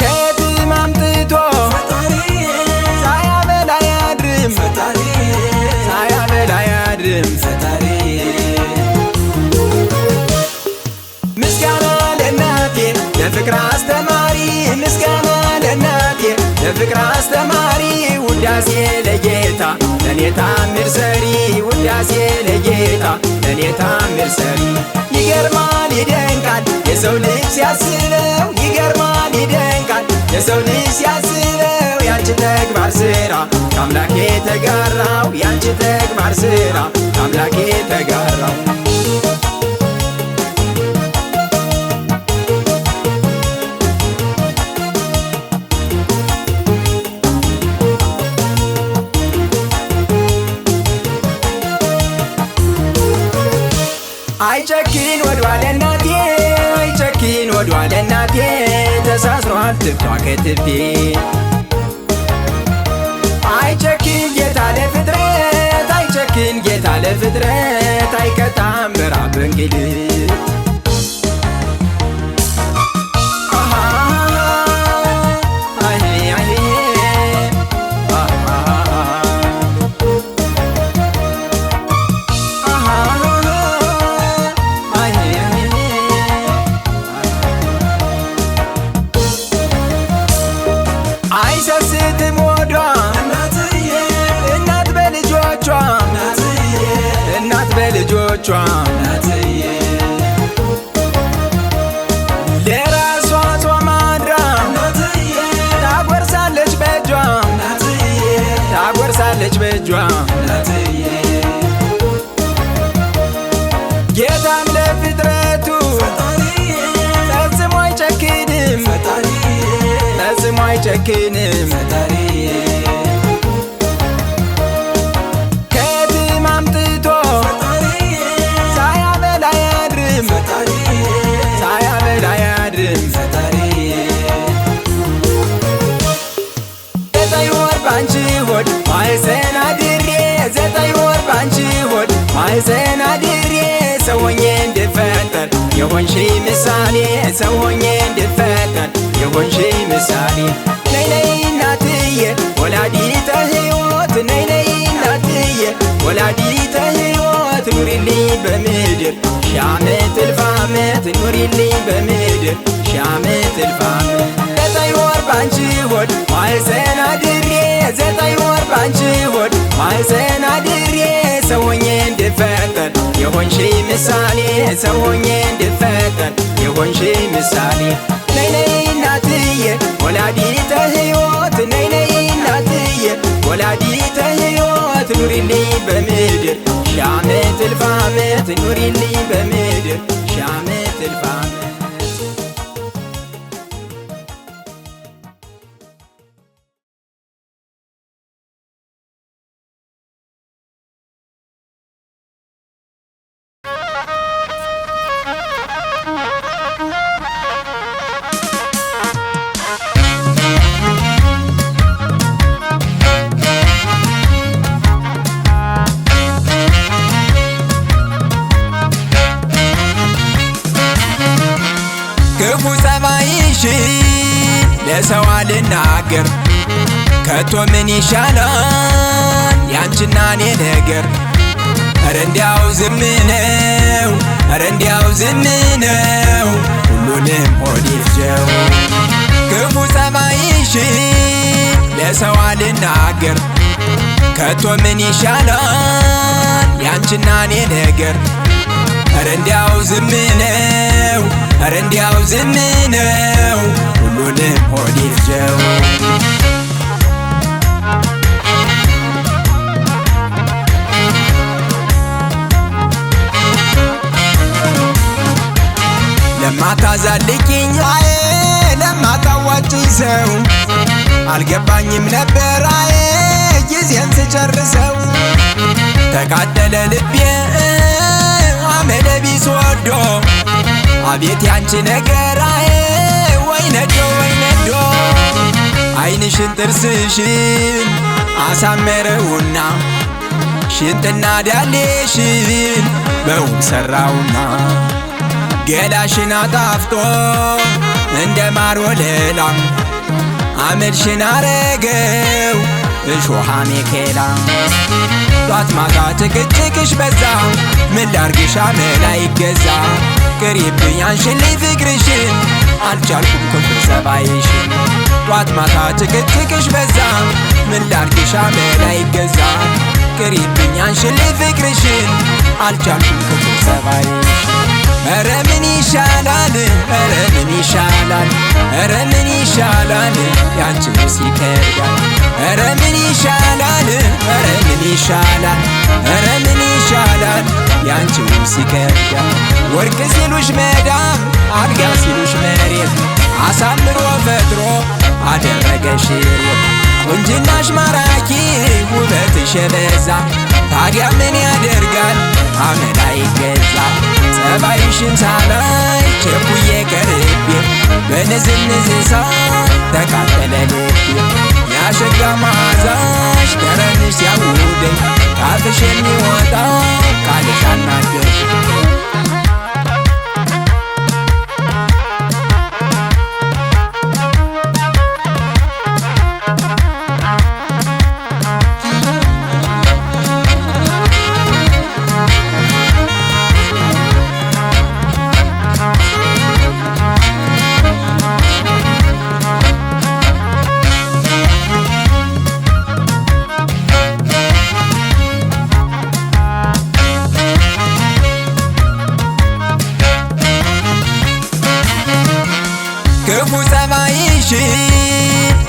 ከየትም አምጥቶ ሳያበላ አያድርም ሳያበላ አያድርም ምስጋና ለእናቴ ለፍቅር አስተማሪ ምስጋና ለእናቴ ለፍቅር አስተማሪ ውዳሴ ለጌታ ለኔ ታምር ሰሪ ውዳሴ ለጌታ ለኔ ታምር ሰሪ ይገርማል ይደንቃል የሰው ልጅ ሲያስበው ይገርማል ይደንቃል የሰው ልጅ ሲያስበው ያንቺ ተግባር ስራ ከአምላኬ ተጋራው ያንቺ ተግባር ስራ ከአምላኬ ተጋራው አይጨክን ወዷል እናቴ አይጨክን ወዷል እናቴ ተሳስሯል ትብቷ ከትቤ አይጨክን ጌታ ለፍጥረት አይጨክን ጌታ ለፍጥረት አይቀጣም በራብ እንግልት አይሰስትም ወዷ እናት በልጆቿ እናት በልጆቿ ለራሷ ጾም አድራ ታጎርሳለች በእጇ ታጎርሳለች በእጇ ጌታም ለፍጥረቱ ፈጽሞ አይጨክንም ፈጽሞ አይጨክንም ከየትም አምጥቶ ሳያበላ አያድርም ሳያበላ አያድርም ዘጠኝ ወር ባንቺ ሆድ ማኅፀን አድሬ ዘጠኝ ወር ባንቺ ሆድ ማኅፀን አድሬ ሰው ሆኜ እንድፈጠር የሆንሽ ምሳሌ ሰው ሆኜ እንድፈጠር የሆንሽ ምሳሌ ነይ ነይ እናትዬ ወላዲተ ሕይወት ነይ ነይ እናትዬ ወላዲተ ሕይወት ኑሪልኝ በምድር ሺህ ዓመት እልፍ ዓመት ኑሪልኝ በምድር ሺህ ዓመት እልፍ ዓመት ዘጠኝ ወር ባንቺ ሆድ ማኅፀን አድሬ ዘጠኝ ወር ባንቺ ሆድ ማኅፀን አድሬ ሰው ሆኜ እንድፈጠር የሆንሽ ምሳሌ ሰው ሆኜ እንድፈጠር የሆንሽ ምሳሌ ነይ ነይ እናትዬ ወላዲተ ሕይወት ነይ ነይ እናትዬ ወላዲተ ሕይወት ኑሪልኝ በምድር ሺህ ዓመት እልፍ ዓመት ኑሪልኝ በምድር ሺህ ዓመት እልፍ ዓመት ክፉ ጸባይሽን ለሰው አልናገር ከቶ ምን ይሻላል ያንቺና እኔ ነገር ኧረ እንዲያው ዝም ነው ኧረ እንዲያው ዝም ነው ሁሉንም ሆድ ይፍጀው ክፉ ጸባይሽን ለሰው አልናገር ከቶ ምን ይሻላል ያንቺና እኔ ነገር ኧረ እንዲያው ዝም ነው ኧረ እንዲያው ዝም ነው ሁሉንም ሆድ ይፍጀው ለማታዛልቂኝ አዬ ለማታዋጪኝ ሰው አልገባኝም ነበር አዬ ጊዜን ስጨርሰው ተቃጠለ ልቤ አመለ ቢስ ወዶ አቤት ያንቺ ነገር አዬ ወይ ነዶ ወይ ነዶ ዓይንሽን ጥርስሽን አሳመረውና ሽንጥና ዳሌሽን በውብ ሰራውና ገላሽን አጣፍጦ እንደ ማር ወለላ አመልሽን አረገው እሾሃ ሜኬላ ጧት ማታ ጭቅጭቅሽ በዛ ምን ላርግሽ አመል አይገዛ ቅሪብኝ አንሽልኝ ፍቅርሽን አልቻልኩም ክፉ ጸባይሽን ጧት ማታ ጭቅጭቅሽ በዛ ምን ላርግሽ አመል አይገዛ ቅሪብኝ አንሽልኝ ፍቅርሽን አልቻልኩም ክፉ ጸባይሽን ኧረ ምን ይሻላል ኧረ ምን ይሻላል ኧረ ምን ይሻላል ያንቺስ ይከብዳል ኧረ ምን ይሻላል ኧረ ምን ይሻላል ኧረ ምን ይሻላል ያንቺስ ይከብዳል ወርቅ ሲሉሽ መዳም አድጋ ሲሉሽ መሬት አሳምሮ ፈጥሮ አደረገሽ ቁንጅናሽ ማራኪ ውበትሽ የበዛ ታዲያ ምን ያደርጋል አመል አይገዛ በንዝንዝ እሳት ተቃጠለ ልቤ ያሸጋ መዓዛሽ ጠረንሽ ሲያውደኝ ካፍሽ የሚወጣው ቃልሽ አናደኝ ክፉ ጸባይሽ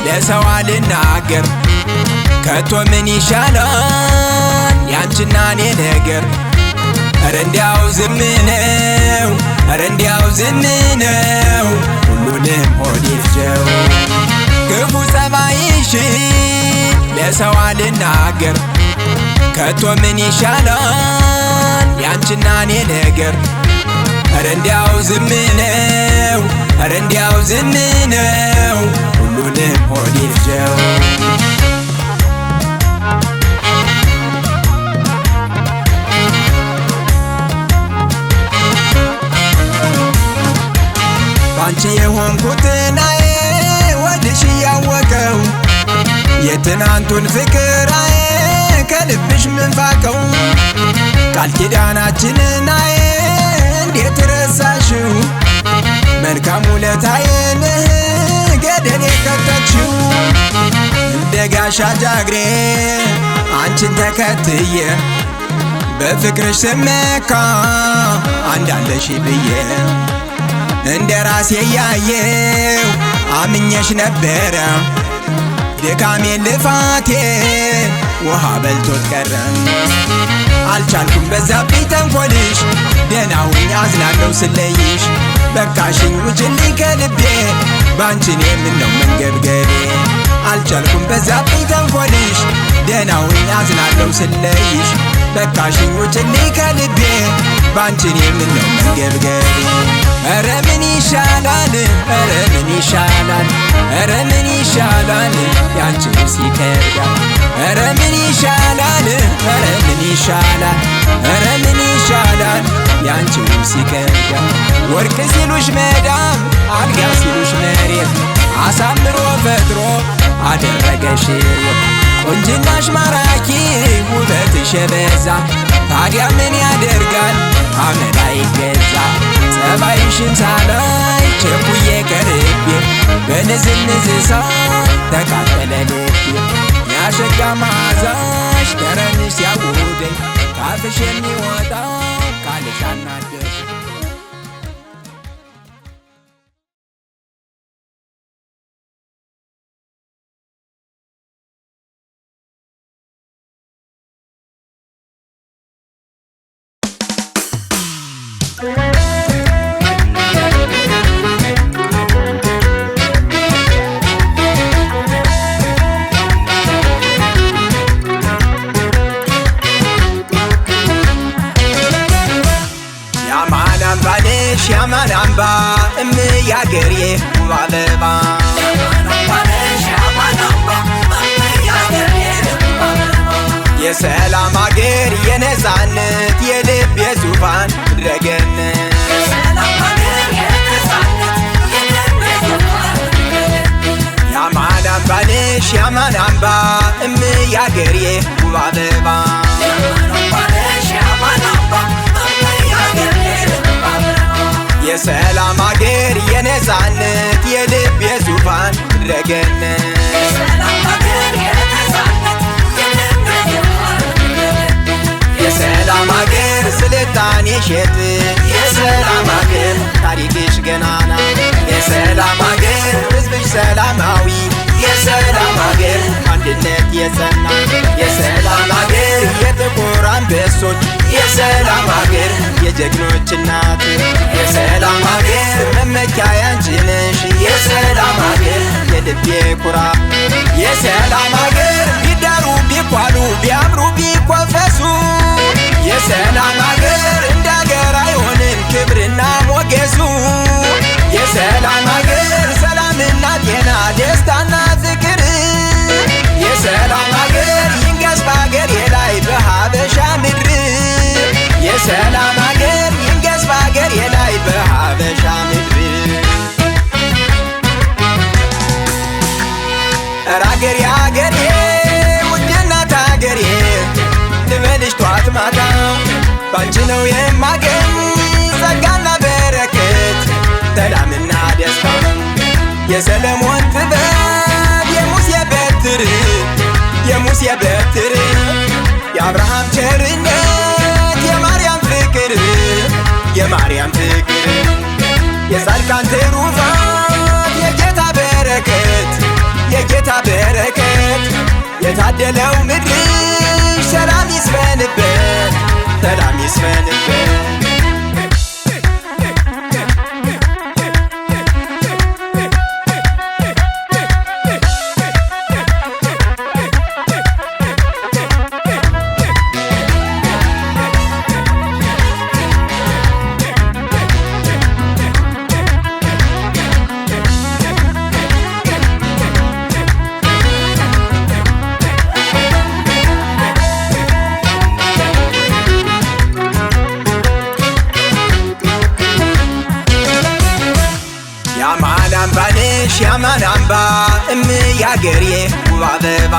ለሰው አልናገር ከቶ ምን ይሻላል ያንቺና እኔ ነገር ኧረ እንዲያው ዝም ነው ኧረ እንዲያው ዝም ነው ሁሉንም ሆድ ይፍጀው ክፉ ጸባይሽ ለሰው አልናገር ከቶ ምን ይሻላል ያንቺና እኔ ነገር ኧረ እንዲያው ዝም ነው ኧረ እንዲያው ዝም ነው ሁሉንም ሆድ ይፍጀው ባንቺ የሆንኩትን አዬ ወድሽ እያወቀው የትናንቱን ፍቅር አዬ ከልብሽ ምንፋቀው ቃል ኪዳናችንን አዬ እንዴት ረሳሽው መልካም ውለታዬን ገደል የከተችው እንደ ጋሻ ጃግሬ አንቺን ተከትዬ በፍቅርሽ ስመካ አንዳለሽ ብዬ እንደ ራሴ ያየው አምኜሽ ነበረ ድካሜን ልፋቴን ውሃ በልቶት ቀረ አልቻልኩም በዛብኝ ተንኮልሽ ደህናውኝ አዝናለሁ ስለይሽ በቃሽኝ ውጭልኝ ከልቤ ባንቺን የምነው መንገብገቤ አልቻልኩም በዛብኝ ተንኮልሽ ደህናውኝ አዝናለሁ ስለይሽ በቃሽኝ ውጭልኝ ከልቤ ባንቺን የምነው መንገብገቤ ኧረ ምን ይሻላል ኧረ ምን ይሻላል ኧረ ምን ይሻላል ያንቺው ሲከብዳል ኧረ ምን ይሻላል ኧረ ምን ይሻላል ኧረ ምን ይሻላል ያንቺው ሲከብዳል ወርቅ ሲሉሽ መዳም አልጋ ሲሉሽ መሬት አሳምሮ ፈጥሮ አደረገሽ ቆንጅናሽ ማራኪ ውበትሽ የበዛ ታዲያ ምን ያደርጋል አመል አይገዛ ጸባይሽን ሳላይ ቸኩዬ ቀርቤ በንዝንዝ እሳት ተቃጠለ ልቤ ያሸጋ መዓዛሽ ጠረንሽ ሲያውደኝ ካፍሽ የሚወጣው ቃልሽ አናደኝ ያማን አምባ ያገሬ ውብ አበባ የሰላም አገር የነፃነት የልብ የዙፋን ምድረገነት ያማን አምባ ነሽ ያማን አምባ ያገሬ ውብ አበባ የሰላም አገር የነፃነት የልብ የዙፋን ምድረገነት የሰላም አገር ስልጣኔ ሸት የሰላም አገር ታሪክሽ ገናና የሰላም አገር ሕዝብሽ ሰላማዊ የሰላም አገር አንድነት የጸና የሰላም አገር የጥቁር አንበሶች የሰላም አገር የጀግኖች እናት የሰላም አገር መመኪያ ያንቺ ነሽ የሰላም አገር የልቤ ኩራት የሰላም አገር ቢዳሩ ቢኳሉ ቢያምሩ ቢኮፈሱ የሰላም አገር እንዳገር አይሆንም ክብርና ሞገሱ የሰላም አገር ባንቺ ነው የማገኝ ጸጋና በረከት ሰላምና ደስታ የሰለሞን ጥበብ የሙሴ በትር የአብርሃም ቸርነት የማርያም ፍቅር የጻድቃን ትሩፋት የጌታ በረከት የታደለው ምድርሽ ሰላም ይስፈንበት ያማን አምባ ያገሬ ውብ አበባ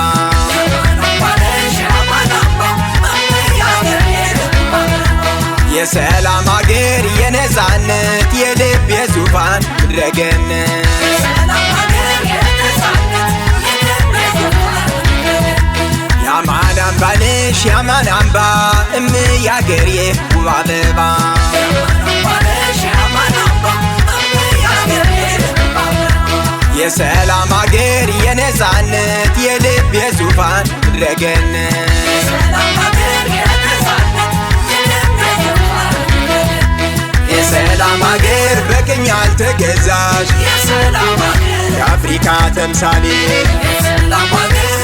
የሰላም አገር የነፃነት የልብ የዙፋን ምድረገነት ያማን አምባ ነሽ ያማን አምባ ያገሬ ውብ አበባ የሰላም አገር የነፃነት የልብ የዙፋን ምድረገነት የሰላም አገር በቅኝ ያልተገዛሽ የአፍሪካ ተምሳሌ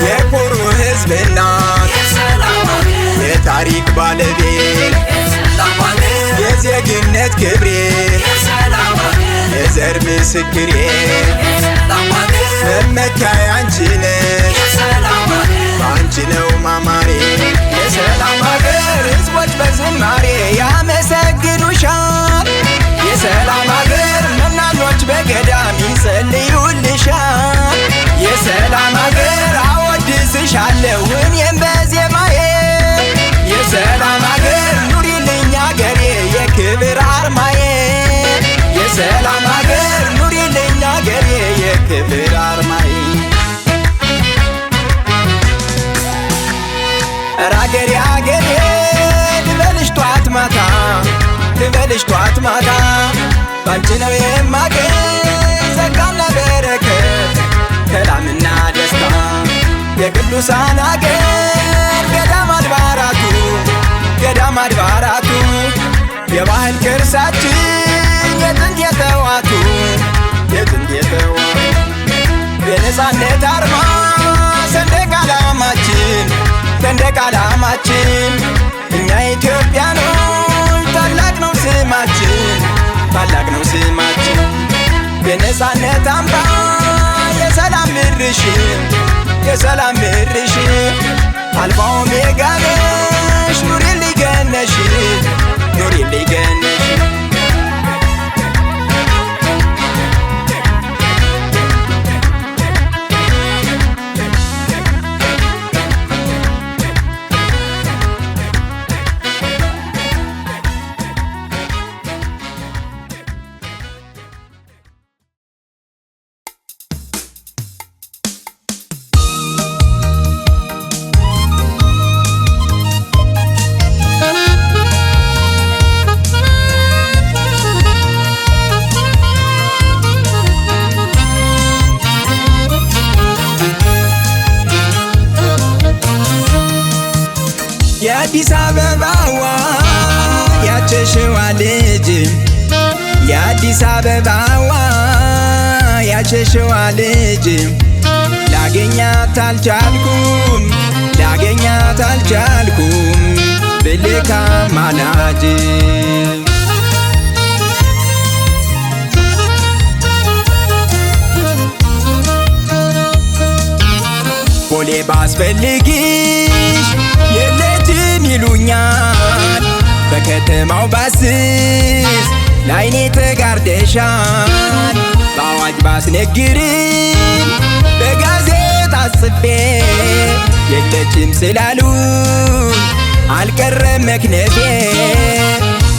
የኩሩ ሕዝብ እናት የታሪክ ባለቤት የዜግነት ክብሬ የዘር ምስክሬ መመኪያዬ አንቺ ነሽ በአንቺ ነው ማማሬ የሰላም አገር ሕዝቦች በዝማሬ ያመሰግኑሻል የሰላም አገር መናኞች በገዳም ይጸልዩልሻል የሰላም አገር አወድስሻለሁ እኔም በዜማዬ የሰላም አገር ኑሪልኝ አገሬ የክብር አርማዬ የሰላም አገር ኑሪልኝ አገሬ የክብር አርማዬ አገሬ አገሬ ልበልሽ ጧት ማታ ባንቺ ነው የማገኝ ጸጋና በረከት ሰላምና ደስታ የቅዱሳን አገር ገዳም አድባራቱ የባህል ቅርሳችን የጥንት የተዋቱ የነፃነት አርማ ሰንደቅ ዓላማችን እኛ ኢትዮጵያኖች ታላቅ ነው ስማችን የነፃነት አምባ የሰላም ምድርሽ አልፋ ኦሜጋ ነሽ ኑሪልኝ ገነሽ የአዲስ አበባዋ ያቸሽዋ ልጅ የአዲስ አበባዋ ያቸሽዋ ልጅ ላገኛት አልቻልኩም ብልካ ማላጅ ቦሌ ባስፈልግሽ የለችም ይሉኛል በከተማው ባስስ ላይኔ ተጋርደሻል በአዋጅ ባስነግርም በጋዜጣ ጽፌ የለችም ስላሉኝ አልቀረም መክነፌ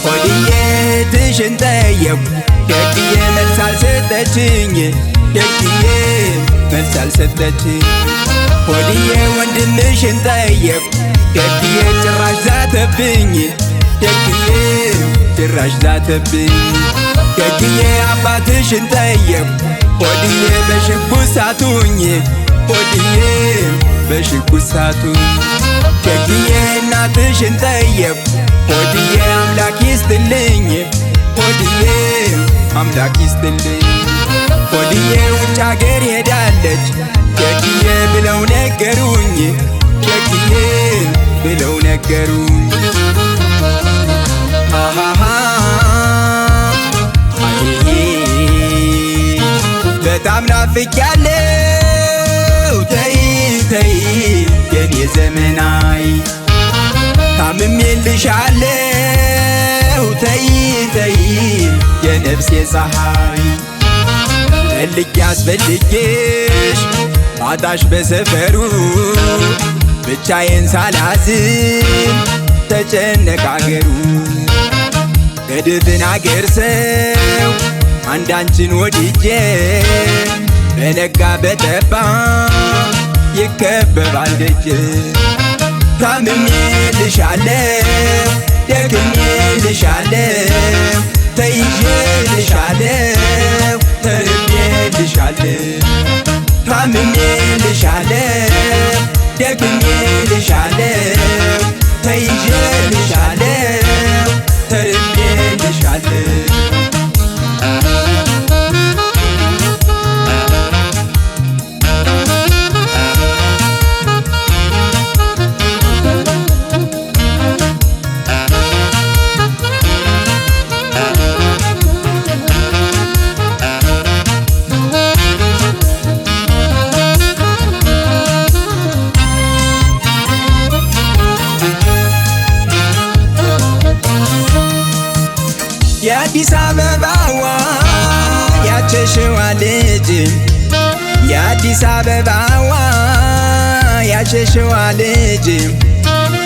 ሆድዬ ትሽን ጠየቅኩ ደግዬ መልስ አልሰጠችኝ ደግዬ መልስ አልሰጠችኝ ሆድዬ ወንድምሽን ጠየቅኩ ደግዬ ጭራሽ ዛተብኝ ደግዬ ጭራሽ ዛተብኝ ደግዬ አባትሽን ጠየቅኩ ሆድዬ በሽጉጥ ሳቱኝ ሆድዬ በሽጉጥ ሳቱኝ ደግዬ እናትሽን ጠየቅኩ ሆድዬ አምላክ ይስጥልኝ ሆድዬ አምላክ ይስጥልኝ ሆድዬ ውጭ አገር ሄዳለች ደግዬ ብለው ነገሩኝ ደግዬ ብለው ነገሩኝ አሃሃ አይሄ በጣም ናፍቄያለሁ ተይ ተይ የኔ ዘመናይ ታምሜልሻለሁ ተይ ተይ የነፍሴ ፀሐይ ፈልጌ አስፈልጌሽ ማጣሽ በሰፈሩ ብቻዬን ሳላዝን ተጨነቀ አገሩ ከድፍን አገር ሰው አንዳንችን ወድጄ በነጋ በጠባ ይከበባል ደጄ ታምሜልሻለሁ ደግሜልሻለሁ ተይዤልሻለሁ ተርቤልሻለሁ ታምሜልሻለሁ ደግሜልሻለሁ ተይዤልሻለሁ ተርቤልሻለሁ የአዲስ አበባዋ ያቸሽዋ ልጅ የአዲስ አበባዋ ያቸሽዋ ልጅ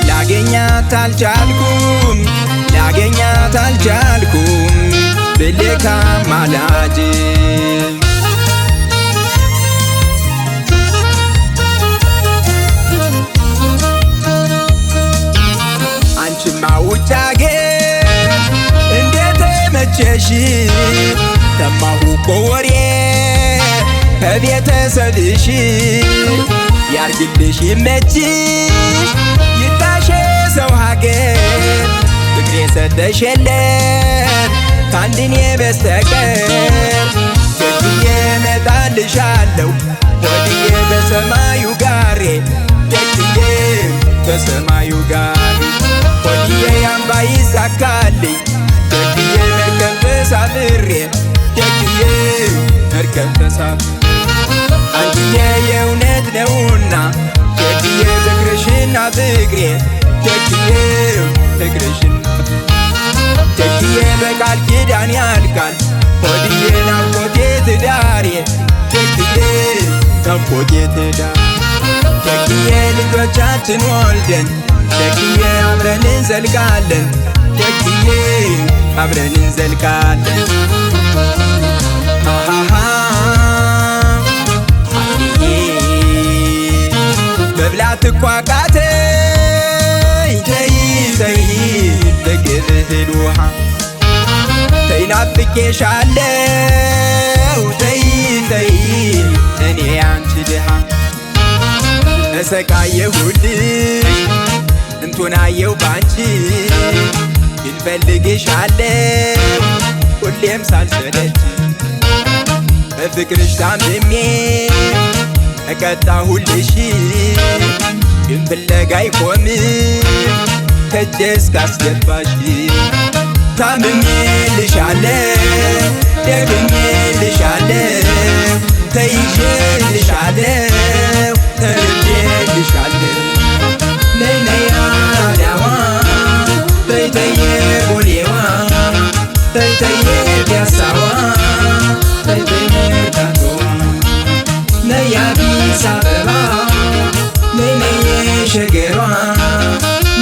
ላገኛት አልቻልኩም ላገኛት አልቻልኩም ብልክ አማላጅ አንቺማ ውጭ አገር እንደተመቸሽ ሰማሁ እኮ ወሬ ከቤተሰብሽ ያርግልሽ ይመችሽ ይታሽ ሰው ሀገር ፍቅሬ ሰጠሽ የለም ካንድኔ በስተቀር ደግዬ እመጣልሻለሁ ሆድዬ በሰማዩ ጋሬ ደግዬ በሰማዩ ጋሬ ሆድዬ ያምባ ይሳካልኝ ደግዬ መርከብ ተሳፍሬ ደግዬ መርከብ ተሳፍሬ አንቺዬ የእውነት ነውና ደግዬ ፍቅርሽና ፍቅሬ ደግዬ ፍቅርሽና ደግዬ በቃል ኪዳን ያልቃል ሆድዬ ናፍቆቴ ትዳሬ ደግዬ ናፍቆቴ ትዳር ደግዬ ልጆቻችን ወልደን ደግዬ አብረን እንዘልቃለን ደግዬ አብረን እንዘልቃለን አሃሃ መብላት እኮ አቃተኝ ተይ ተይ በግብ እህል ውሃ ተይ ናፍቄሻለሁ ተይ ተይ እኔ አንቺ ድሃ ተሰቃየሁልሽ እንቱናየው ባንቺ ግን ፈልግሻለሁ ሁሌም ሳልሰለች በፍቅርሽ ታምሜ ተቀጣሁልሽ ግን ፍለጋ አይቆምም ከእጄ እስካስገባሽ ታምሜልሻለሁ ደግሜልሻለሁ ተይዤልሻለሁ ተርቤልሻለሁ ነይ ነይ አዳማ ተይ ተይ ቦሌዋ ተይ ተይ ፒያሳዋ ተይ ተይ መርካቶዋ ነይ አዲስ አበባ ነይ ነይ ሸገሯ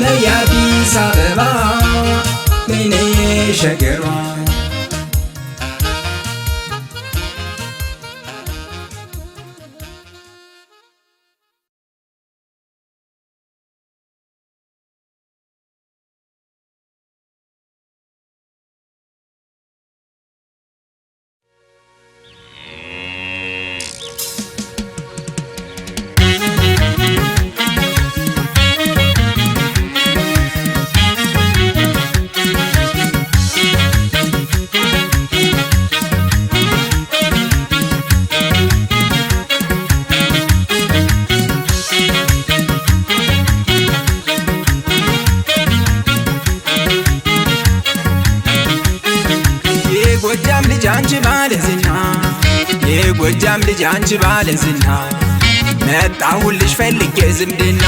ነይ ሸገሯ የጎጃም ልጅ አንቺ ባለዝና የጎጃም ልጅ አንቺ ባለዝና መጣሁልሽ ፈልጌ ዝምድና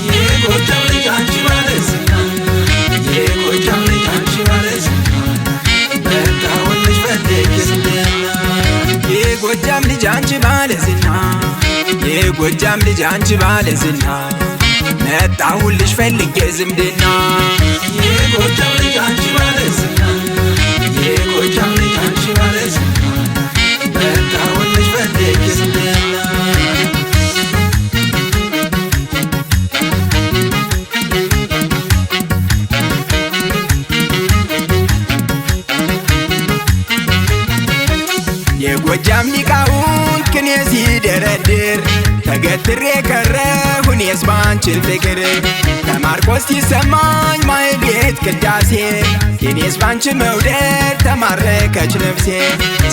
የጎጃም ልጅ አንቺ ባለዝና የጎጃም ልጅ አንቺ ባለዝና መጣሁልሽ ፈልጌ ዝምድና የጎጃም ልጅ አንቺ ባለዝና የጎጃም ልጅ አንቺ ባለዝና መጣሁልሽ ፈልጌ ዝምድና የጎጃም ልጅ አንቺ ባለዝና የጎጃም ልጅ አንቺ ባለዝና መጣሁልሽ ፈልጌ ዝምድና የጎጃም ሊቃውንት ቅኔ ሲደረድር ተገትሬ ቀረሁ እኔስ ባንቺ ፍቅር ከማርቆስ ሲሰማኝ ማህሌት ቅዳሴ የኔስ ባንቺ መውደድ ተማረከች ነፍሴ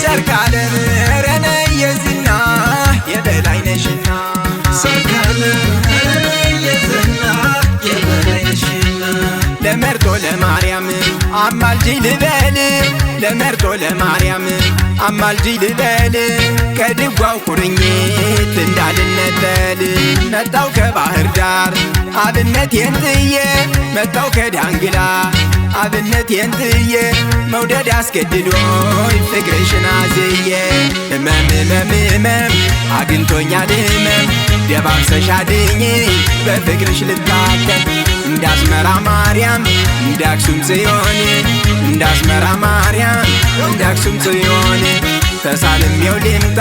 ሰርካለም ኧረ ነይ የዝና የበላይ ነሽና ሰርካለም ኧረ ነይ የዝና የበላይ ነሽና ለመርጦ ለማርያም አማልጂ ልበል ለመርጦ ለማርያም አማልጂ ልበል ከድጓው ቁርኝት እንዳልነጠል መጣው ከባህር ዳር አብነቴን ጥዬ መጣው ከዳንግላ አብነቴን ጥዬ መውደድ አስገድዶኝ ፍቅርሽን አዝዬ ህመም ህመም ህመም አግኝቶኛል ህመም ደባብሰሽ አድኝኝ በፍቅርሽ ልታከም እንዳስመራ ማርያም እንዳክሱም ጽዮን እንዳስመራ ማርያም እንዳክሱም ጽዮን ተሳልሜው ልምጣ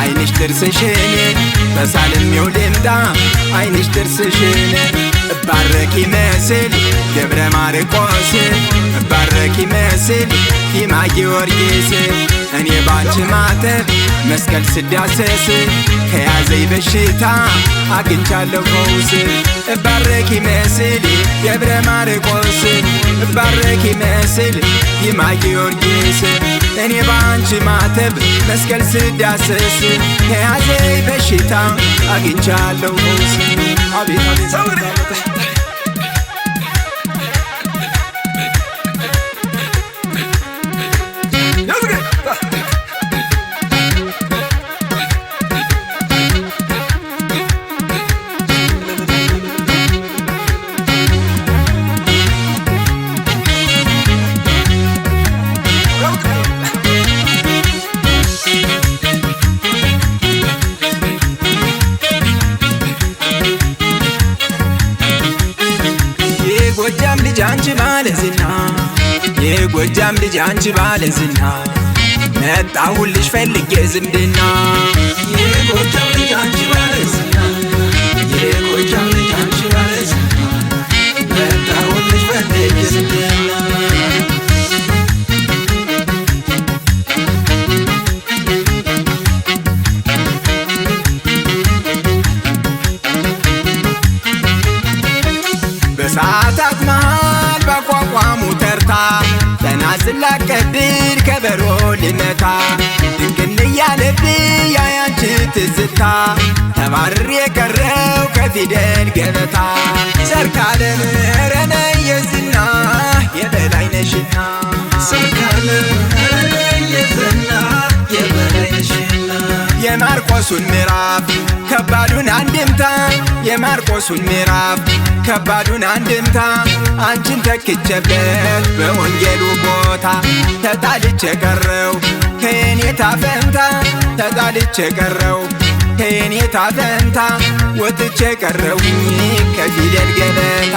አይንሽ ጥርስሽን ተሳልሜው ልምጣ አይንሽ ጥርስሽን እባረክ ይመስል ገብረ ማርቆስ እባረክ ይመስል ሂማ ጊዮርጊስ እኔ ባንቺ ማተብ መስቀል ስዳሰስ ከያዘኝ በሽታ አግኝቻለሁ ፈውስ እባረክ ይመስል ገብረ ማርቆስ እባረክ ይመስል ሂማ ጊዮርጊስ እኔ ባንቺ ማተብ መስቀል ስዳሰስ ከያዘኝ በሽታ አግኝቻለሁ ፈውስ አቤት አቤት የጎጃም ልጅ አንቺ ባለዝና የጎጃም ልጅ አንቺ ባለዝና መጣሁልሽ ፈልጌ ዝምድና የጎጃም ልጅ አንቺ ባለዝና የጎጃም ልጅ አንቺ ባለዝና መጣሁልሽ ፈልጌ ዝምድና በሰዓታት መሃል ባቋቋሙ ተርታ ተናስላቀድር ከበሮ ልመታ ድንቅን እያለብኝ ያንቺ ትዝታ ተባርሬ የቀረው ከፊደል ገበታ ሰርካለም ኧረ ነይ የዝና የበላይ ነሽና ሰርካለም ኧረ ነይ የዝና የበላይ ነሽና የማርቆሱን ምዕራፍ ከባዱን አንድምታ የማርቆሱን ምዕራፍ ከባዱን አንድምታ አንቺን ተክቼበት በወንጌሉ ቦታ ተጣልቼ ቀረው ከየኔታ ፈንታ ተጣልቼ ቀረው ከየኔታ ፈንታ ወጥቼ ቀረውኝ ከፊደል ገበታ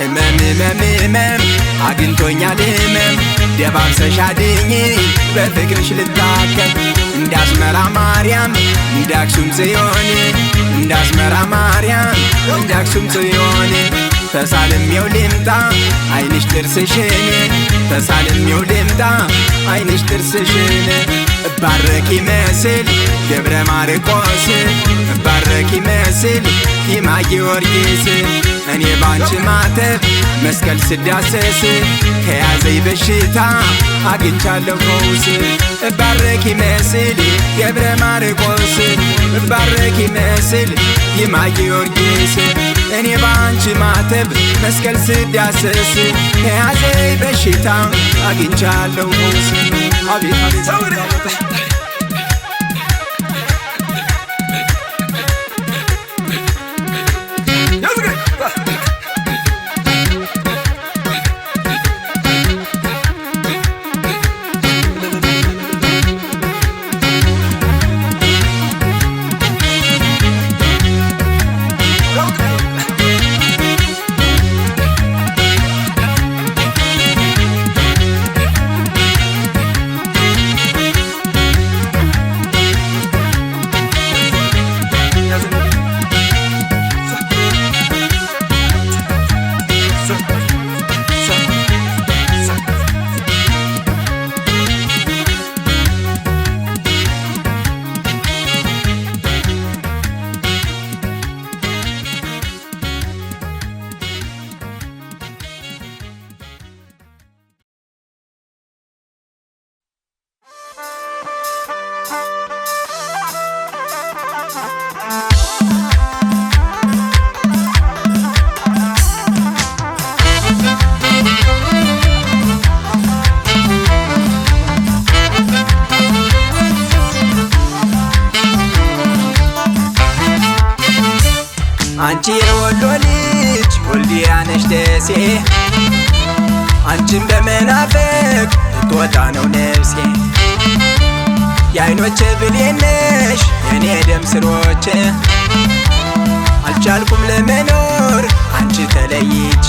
ህመም ህመም ህመም አግኝቶኛል ህመም ደባብሰሽ አድኝ በፍቅርሽ ልታከም እንዳስመራ ማርያም እንዳክሱም ጽዮን እንዳስመራ ማርያም እንዳክሱም ጽዮን ተሳልሜው ልምጣ አይንሽ ጥርስሽን ተሳልሜው ልምጣ አይንሽ ጥርስሽን እባረክ ይመስል ደብረ ማርቆስ እባረክ ይመስል ሂማ ጊዮርጊስ እኔ ባንቺ ማተብ መስቀል ስዳሰስ ከያዘኝ በሽታ አግኝቻለሁ ፈውስ እባረክ ይመስል ደብረ ማርቆስ እባረክ ይመስል ሂማ ጊዮርጊስ እኔ ባንቺ ማተብ መስቀል ስዳሰስ ከያዘኝ በሽታ አግኝቻለሁ ፈውስ አቤት አቤት አንቺ የወሎ ልጅ ወልዲያ ነሽ ደሴ አንቺን በመናፈቅ ልትወጣ ነው ነፍሴ የዓይኖቼ ብሌን ነሽ የኔ ደም ስሮቼ አልቻልኩም ለመኖር አንቺ ተለይቼ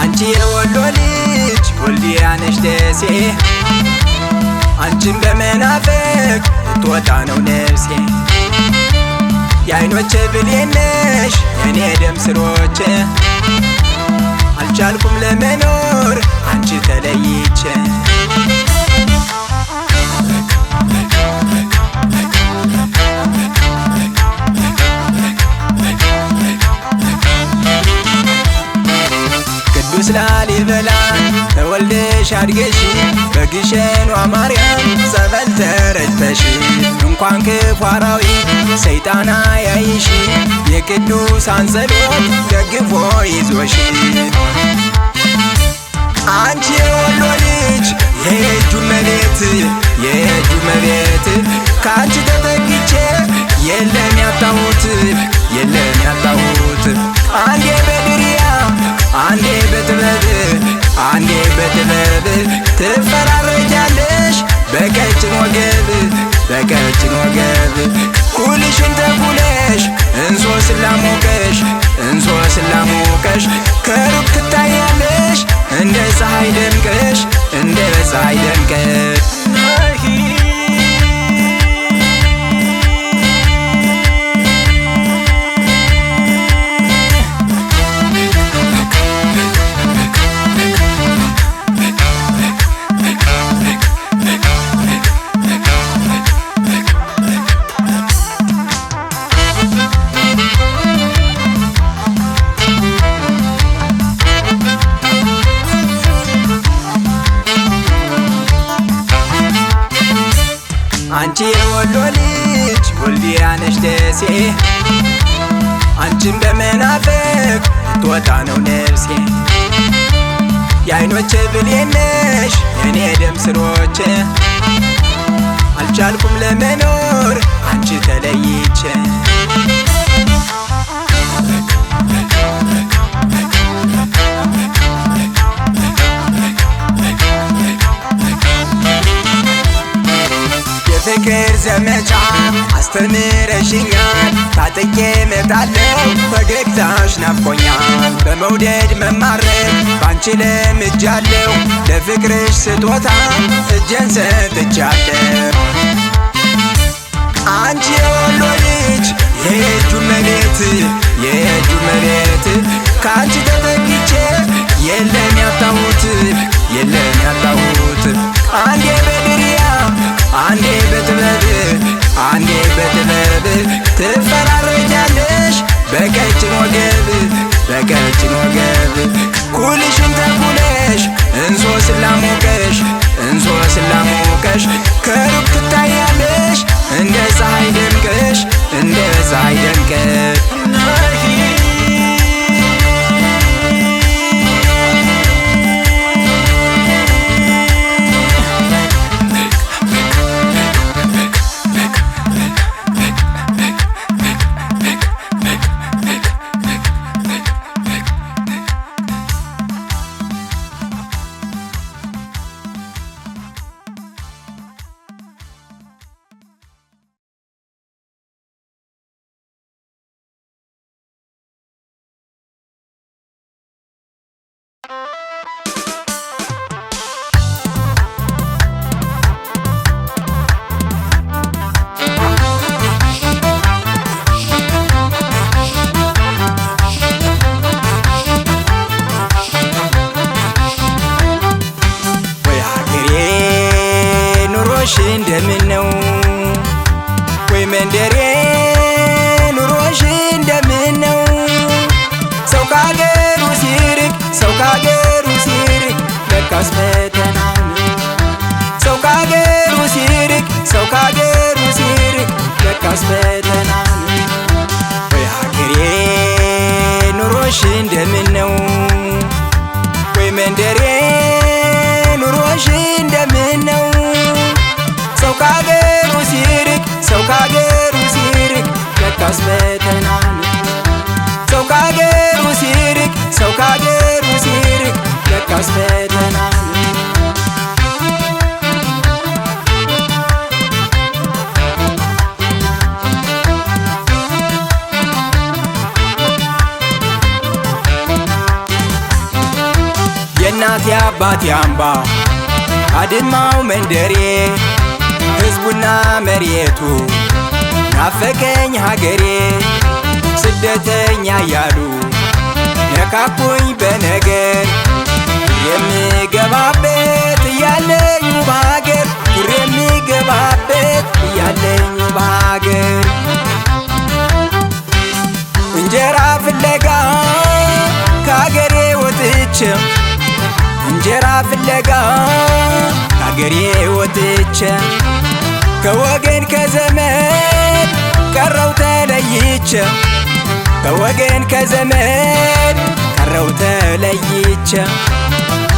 አንቺ የወሎ ልጅ ወልዲያ ነሽ ደሴ አንቺን በመናፈቅ ልትወጣ ነው ነፍሴ የዓይኖቼ ብሌን ነሽ የኔ ደም ስሮቼ አልቻልኩም ለመኖር አንቺ ተለይቼ ቅዱስ ላሊበላ ተወልደሽ አድገሽ በግሸኗ ማርያም ጸበል ተረጭተሽ እንኳን ክፉ አራዊት ሰይጣን አያይሽ የቅዱሳን ጸሎት ደግፎ ይዞሽ አንቺ የወሎ ልጅ የእጁ መቤት የእጁ መቤት ከአንቺ ተጠግቼ የለም ያጣሁት የለም ያጣሁት አንዴ በድሪያ አንዴ በጥበብ አንዴ በጥበብ ትፈራረጃለሽ በቀጭን ወገብ በቀጭን ወገብ ኩልሽን ተኩለሽ እንሶስላ ሞቀሽ እንሶስላ ሞቀሽ ከሩቅ ትታያለሽ እንደ ፀሐይ ደምቀሽ እንደ ፀሐይ ደምቀሽ አንቺ የወሎ ልጅ ወልዲያ ነሽ ደሴ አንቺን በመናፈቅ ልትወጣ ነው ነፍሴ የዓይኖቼ ብሌን ነሽ የኔ ደም ስሮቼ አልቻልኩም ለመኖር አንቺ ተለይቼ የፍቅር ዘመቻ አስተምረሽኛል ታጥቄ እመጣለሁ ፈገግታሽ ናፍቆኛል በመውደድ መማረክ ባንቺ ካንቺ ለምጃለሁ ለፍቅርሽ ስጦታ እጄን ሰጥቻለሁ። አንቺ የወሎ ልጅ የእጁ መሬት የእጁ መሬት ካንቺ ተጠግቼ የለም ያጣሁት የለም ያጣሁት አንዴ በድሪያ አንዴ በጥበብ አንዴ በጥበብ ትፈራረጃለሽ በቀጭን ወገብ በቀጭን ወገብ ኩልሽን ተኩለሽ እንሶስላ ሞቀሽ እንሶስላ ሞቀሽ ከሩቅ ትታያለሽ እንደ ፀሐይ ደምቀሽ እንደ ፀሐይ ደምቀሽ እንደምን ነው ወይ መንደሬ ኑሮሽ እንደምን ነው? ሰው ካገሩ ሲርቅ ሰው ካገሩ ሲርቅ ለካስ ፈተና ነው። ሰው ካገሩ ሲርቅ ሰው ካገሩ ሲርቅ ለካስ ፈተና ነው። ወይ ሀገሬ ኑሮሽ እንደምን ነው ወይ መንደሬ ኑሮሽ እንደምን ነው? ሰው ካገሩ ሲርቅ ሰው ካገሩ ሲርቅ ለካስ ፈተና ነው። ሰው ካገሩ ሲርቅ ሰው ካገሩ ሲርቅ ለካስ ፈተና ነው። የእናቴ አባቴ አምባ አድማው መንደሬ ሕዝቡና መሬቱ ናፈቀኝ ሀገሬ ስደተኛ እያሉ ነካኩኝ በነገር የምገባበት እያለኝ ውብ ሀገር ኑር የምገባበት እያለኝ ውብ ሀገር እንጀራ ፍለጋ ከሀገሬ ወጥቼ እንጀራ ፍለጋ ከሀገሬ ወጥቼ ከወገን ከዘመድ ቀረው ተለይቼ ከወገን ከዘመድ ቀረው ተለይቼ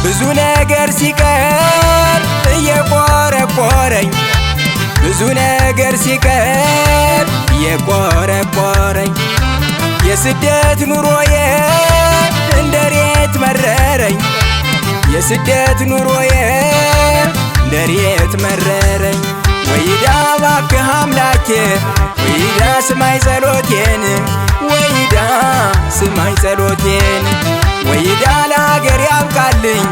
ብዙ ነገር ሲቀር እየቆረቆረኝ ብዙ ነገር ሲቀር እየቆረቆረኝ የስደት ኑሮዬ እንደሬት መረረኝ የስደት ኑሮዬ እንደሬት መረረኝ ወይዳ እባክህ አምላኬ ወይዳ ስማኝ ጸሎቴን ወይዳ ስማኝ ጸሎቴን ወይዳ ለሀገር ያብቃልኝ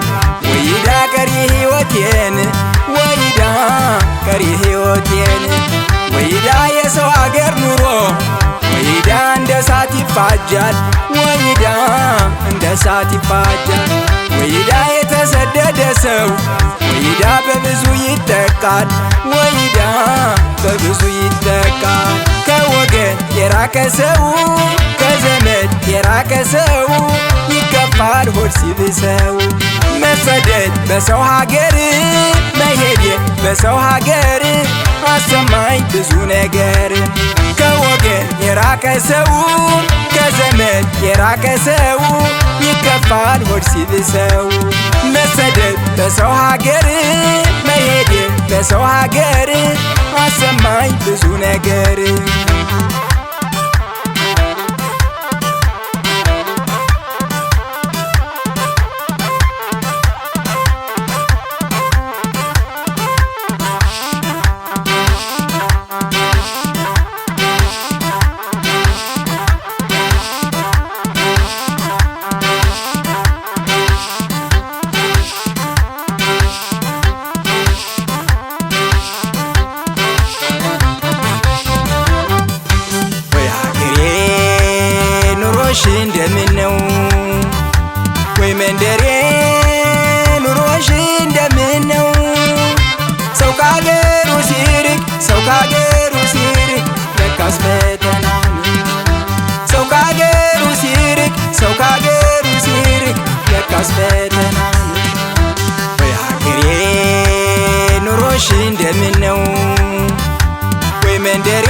ወይዳ ቀሪ ሕይወቴን ወይዳ ቀሪ ሕይወቴን ወይዳ የሰው ሀገር ኑሮ ወይዳ እንደ እሳት ይፋጃል ወይዳ እንደ እሳት ይፋጃል ወይዳ የተሰደደ ሰው ወይዳ በብዙ ይጠቃል ወይዳ በብዙ ይጠቃል ከወገን የራቀ ሰው ከዘመድ የራቀ ሰው ይከፋል ሆድ ሲብሰው መሰደድ በሰው ሀገር መሄድ በሰው ሀገር አሰማኝ ብዙ ነገር ከወገን የራቀ ሰው ከዘመድ የራቀ ሰው ይከፋል ሆድ ሲብሰው መሰደድ በሰው ሀገር መሄድ በሰው ሀገር አሰማኝ ብዙ ነገር ለካስ ፈተና ነው። ሰው ካገሩ ሲርቅ ሰው ካገሩ ሲርቅ ለካስ ፈተና ነው። በአገሬ ኑሮሽ እንደምን ነው? ወይ መንደሬ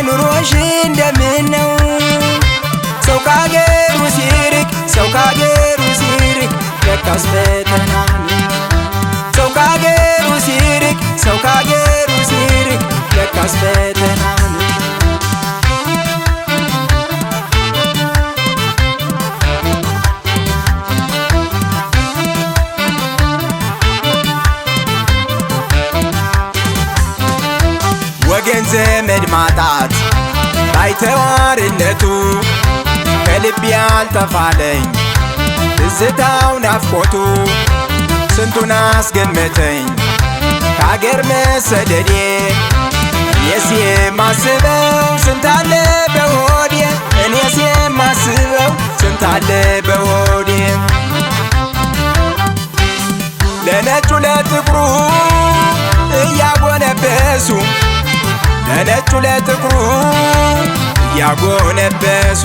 ኑሮሽ እንደምን ነው? ሰው ካገሩ ሲርቅ ሰው ካገሩ ሲርቅ ለካስ ፈተና ነው። ሰው ካገሩ ሲርቅ ሰው ካገሩ ሲርቅ ለካስ ፈተና ነው። ወገን ዘመድ ማጣት ባይተዋርነቱ ከልብ ያልጠፋለኝ ትዝታው ናፍቆቱ ስንቱን አስገመተኝ ከአገር መሰደዴ እኔስ የማስበው ስንታለ በሆዴ እኔስ የማስበው ስንታለ በሆዴ ለነጩ ለጥቁሩ እያጎነበሱ ለነጩ ለጥቁሩ እያጎነበሱ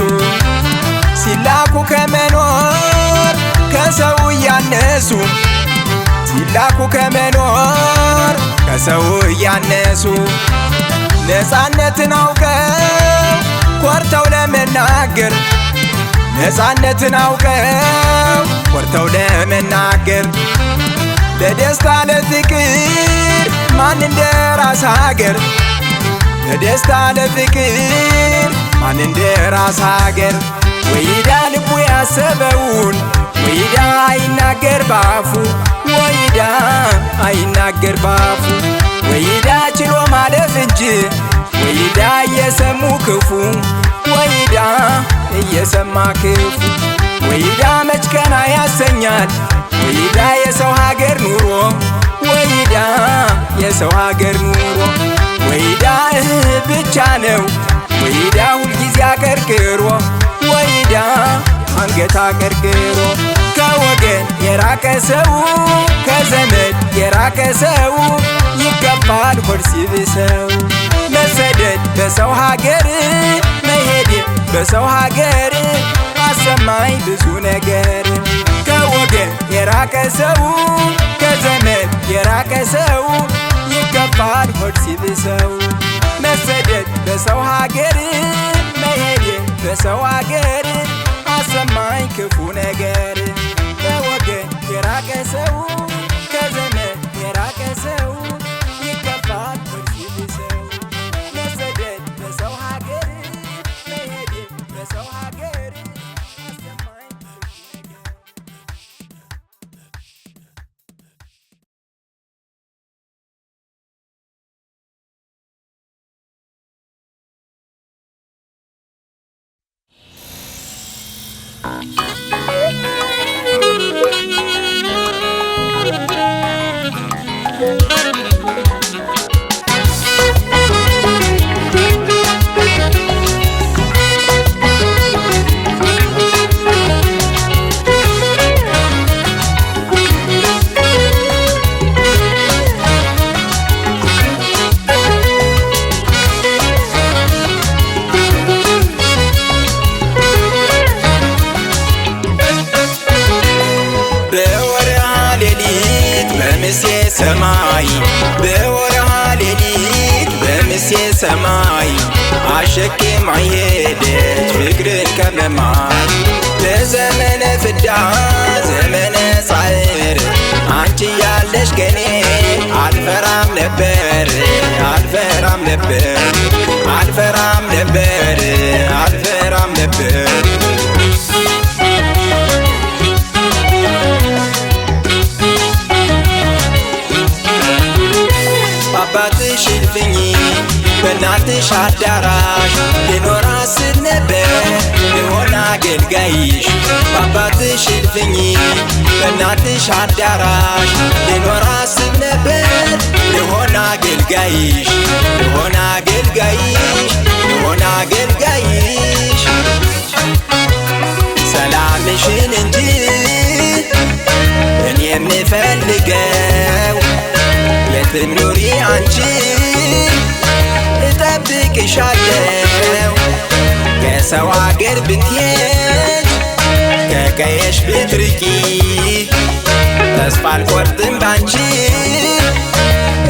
ሲላኩ ከመኖር ከሰው እያነሱ ሲላኩ ከመኖር ከሰው እያነሱ ነፃነትን አውቀው ኮርተው ለመናገር ነፃነትን አውቀው ኮርተው ለመናገር ለደስታ ለፍቅር ማን እንደ ራስ ሀገር ለደስታ ለፍቅር ማን እንደ ራስ ሀገር ወይዳ ልቡ ያሰበውን ወይዳ አይናገር ባፉ ወይዳ አይናገር ባፉ ወይዳ ችሎ ማለፍ እንጂ ወይዳ እየሰሙ ክፉ ወይዳ እየሰማ ክፉ ወይዳ መች ቀና ያሰኛል ወይዳ የሰው ሀገር ኑሮ ወይዳ የሰው ሀገር ኑሮ ወይዳ ብቻ ነው ወይዳ ሁልጊዜ አቀርቅሮ ወይዳ አንገት አቀርቅሮ ከወገን የራቀ ሰው ከዘመድ የራቀ ሰው ይገባል ሆድ ሲብሰው መሰደድ በሰው ሀገር መሄድ በሰው ሀገር አሰማኝ ብዙ ነገር ከወገን የራቀ ሰው ከዘመድ የራቀ ሰው ይገባል ሆድ ሲብሰው መሰደድ በሰው ሀገር መሄድ በሰው ሀገር አሰማኝ ክፉ ነገር ከወገን የራቀ ሰው ከዘመድ የራቀ ሰው ይገባል ሆድ ሲብሰው መሰደድ በሰው ሀገር መሄድ በሰው ሀገር አሰማኝ ክፉ ነገር ሰማይ በወርሃ ሌሊት በምሴ ሰማይ አሸክማ ሄደች ፍቅርን ከመማር ለዘመነ ፍዳ ዘመነ ጻዕር አንቺ ያለሽ ከኔ አልፈራም ነበር አልፈራም ነበር አልፈራም ነበር አልፈራም ነበር በአባትሽ እልፍኝ በእናትሽ አዳራሽ ልኖር አስብ ነበር ልሆን አገልጋይሽ በአባትሽ እልፍኝ በእናትሽ አዳራሽ ልኖር አስብ ነበር ልሆን አገልጋይሽ ልሆን አገልጋይሽ ልሆን አገልጋይሽ ሰላምሽን እንጂ እኔ የምፈልገው የትም ኑሪ አንቺ እጠብቅሻለሁ ሰው አገር ብትሄድ ከቀየሽ ብትርቂ ተስፋ አልቆርጥም ባንቺ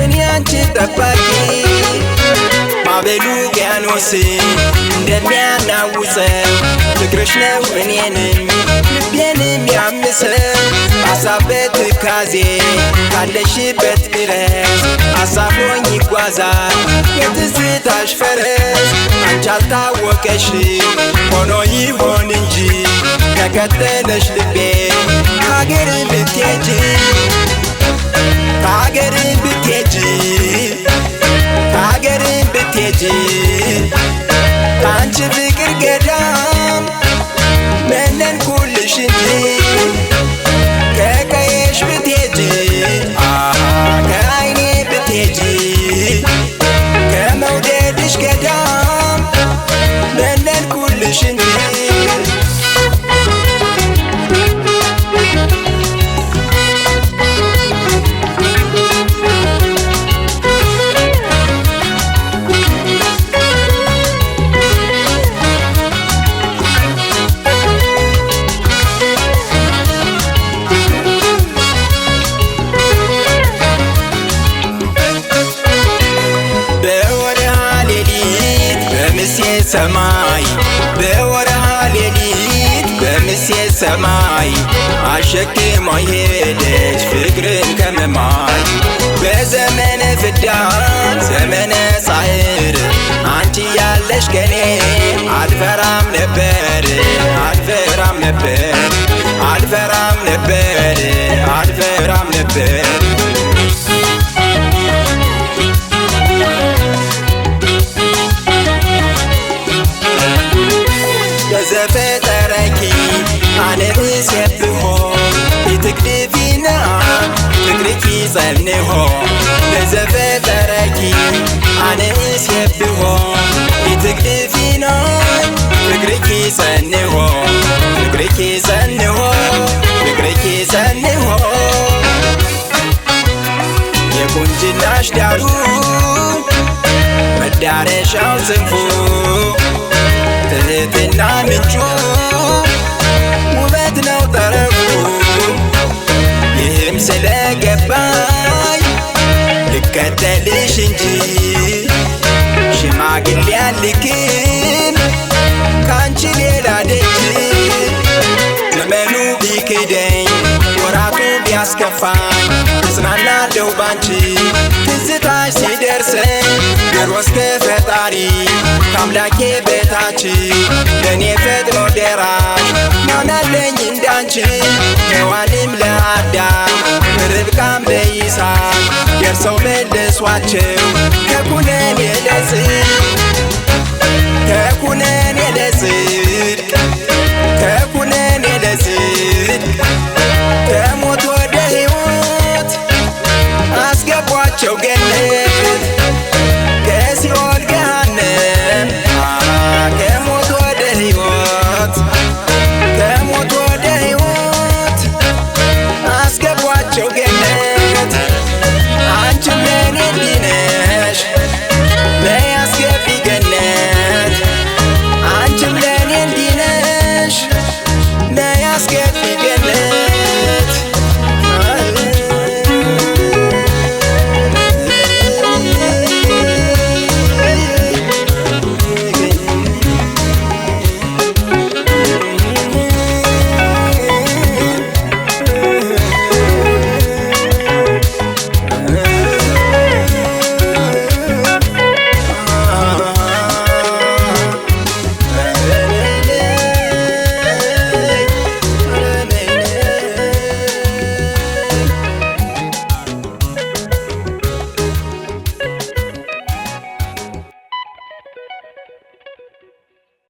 እኔ አንቺ ጠባቂ ማዕበሉ ውቅያኖስ እንደሚያናውጸው ፍቅርሽ ነው እኔንም ልቤንም ያምሰው ሀሳብ በትካዜ ካለሽበት ድረስ አሳፍሮኝ ይጓዛል የትዝታሽ ፈረስ አንቺ አልታወቀሽ ሆኖ ይሆን እንጂ ከቀጠለሽ ልቤ ከአገር ብትሄጂ ከአገር ብትሄጂ ከአገር ብትሄጂ ከአንቺ ፍቅር ገዳም መነንኩልሽ እንጂ ከቀየሽ ብትሄጂ ከዓይኔ ብትሄጂ ከመውደድሽ ገዳም መነንኩልሽ እንጂ ሰማይ በወርሃ ሌሊት በምሴት ሰማይ አሸክማ ሄደች ፍቅርን ከመማይ በዘመነ ፍዳ ዘመነ ጻዕር አንቺ ያለሽ ከኔ አልፈራም ነበር አልፈራም ነበር አልፈራም ነበር አልፈራም ነበር ዘፈጠረኪ አነብስ የብሆ ይትግድፊና ፍቅርኪ ጸንሆ ለዘፈጠረኪ አነብስ የብሆ ይትግድፊና ፍቅርኪ ጸንሆ ፍቅርኪ ጸንሆ ፍቅርኪ ጸንሆ የቁንጅናሽ ዳሩ መዳረሻው ጽንፉ ትህትና ምንጩ ውበት ነው ጠረፉ ይህም ስለገባኝ ልከተልሽ እንጂ ሽማግሌ አልክም ካንቺ ሌላ ደጅ ዘመኑ ቢክደኝ ወራቱ ቢያስከፋኝ እጽናናለሁ ባንቺ ትዝታሽ ሲደርሰኝ ድሮስ ከፈጣሪ ከአምላኬ በታች ለእኔ ፈጥኖ ደራሽ ማናለኝ እንዳንቺ ሔዋንም ለአዳም ርብቃም ለይስሐቅ ደርሰው መለሷቸው ከኩነኔ ለጽድቅ ከኩነኔ ለጽድቅ ከኩነኔ ለጽድቅ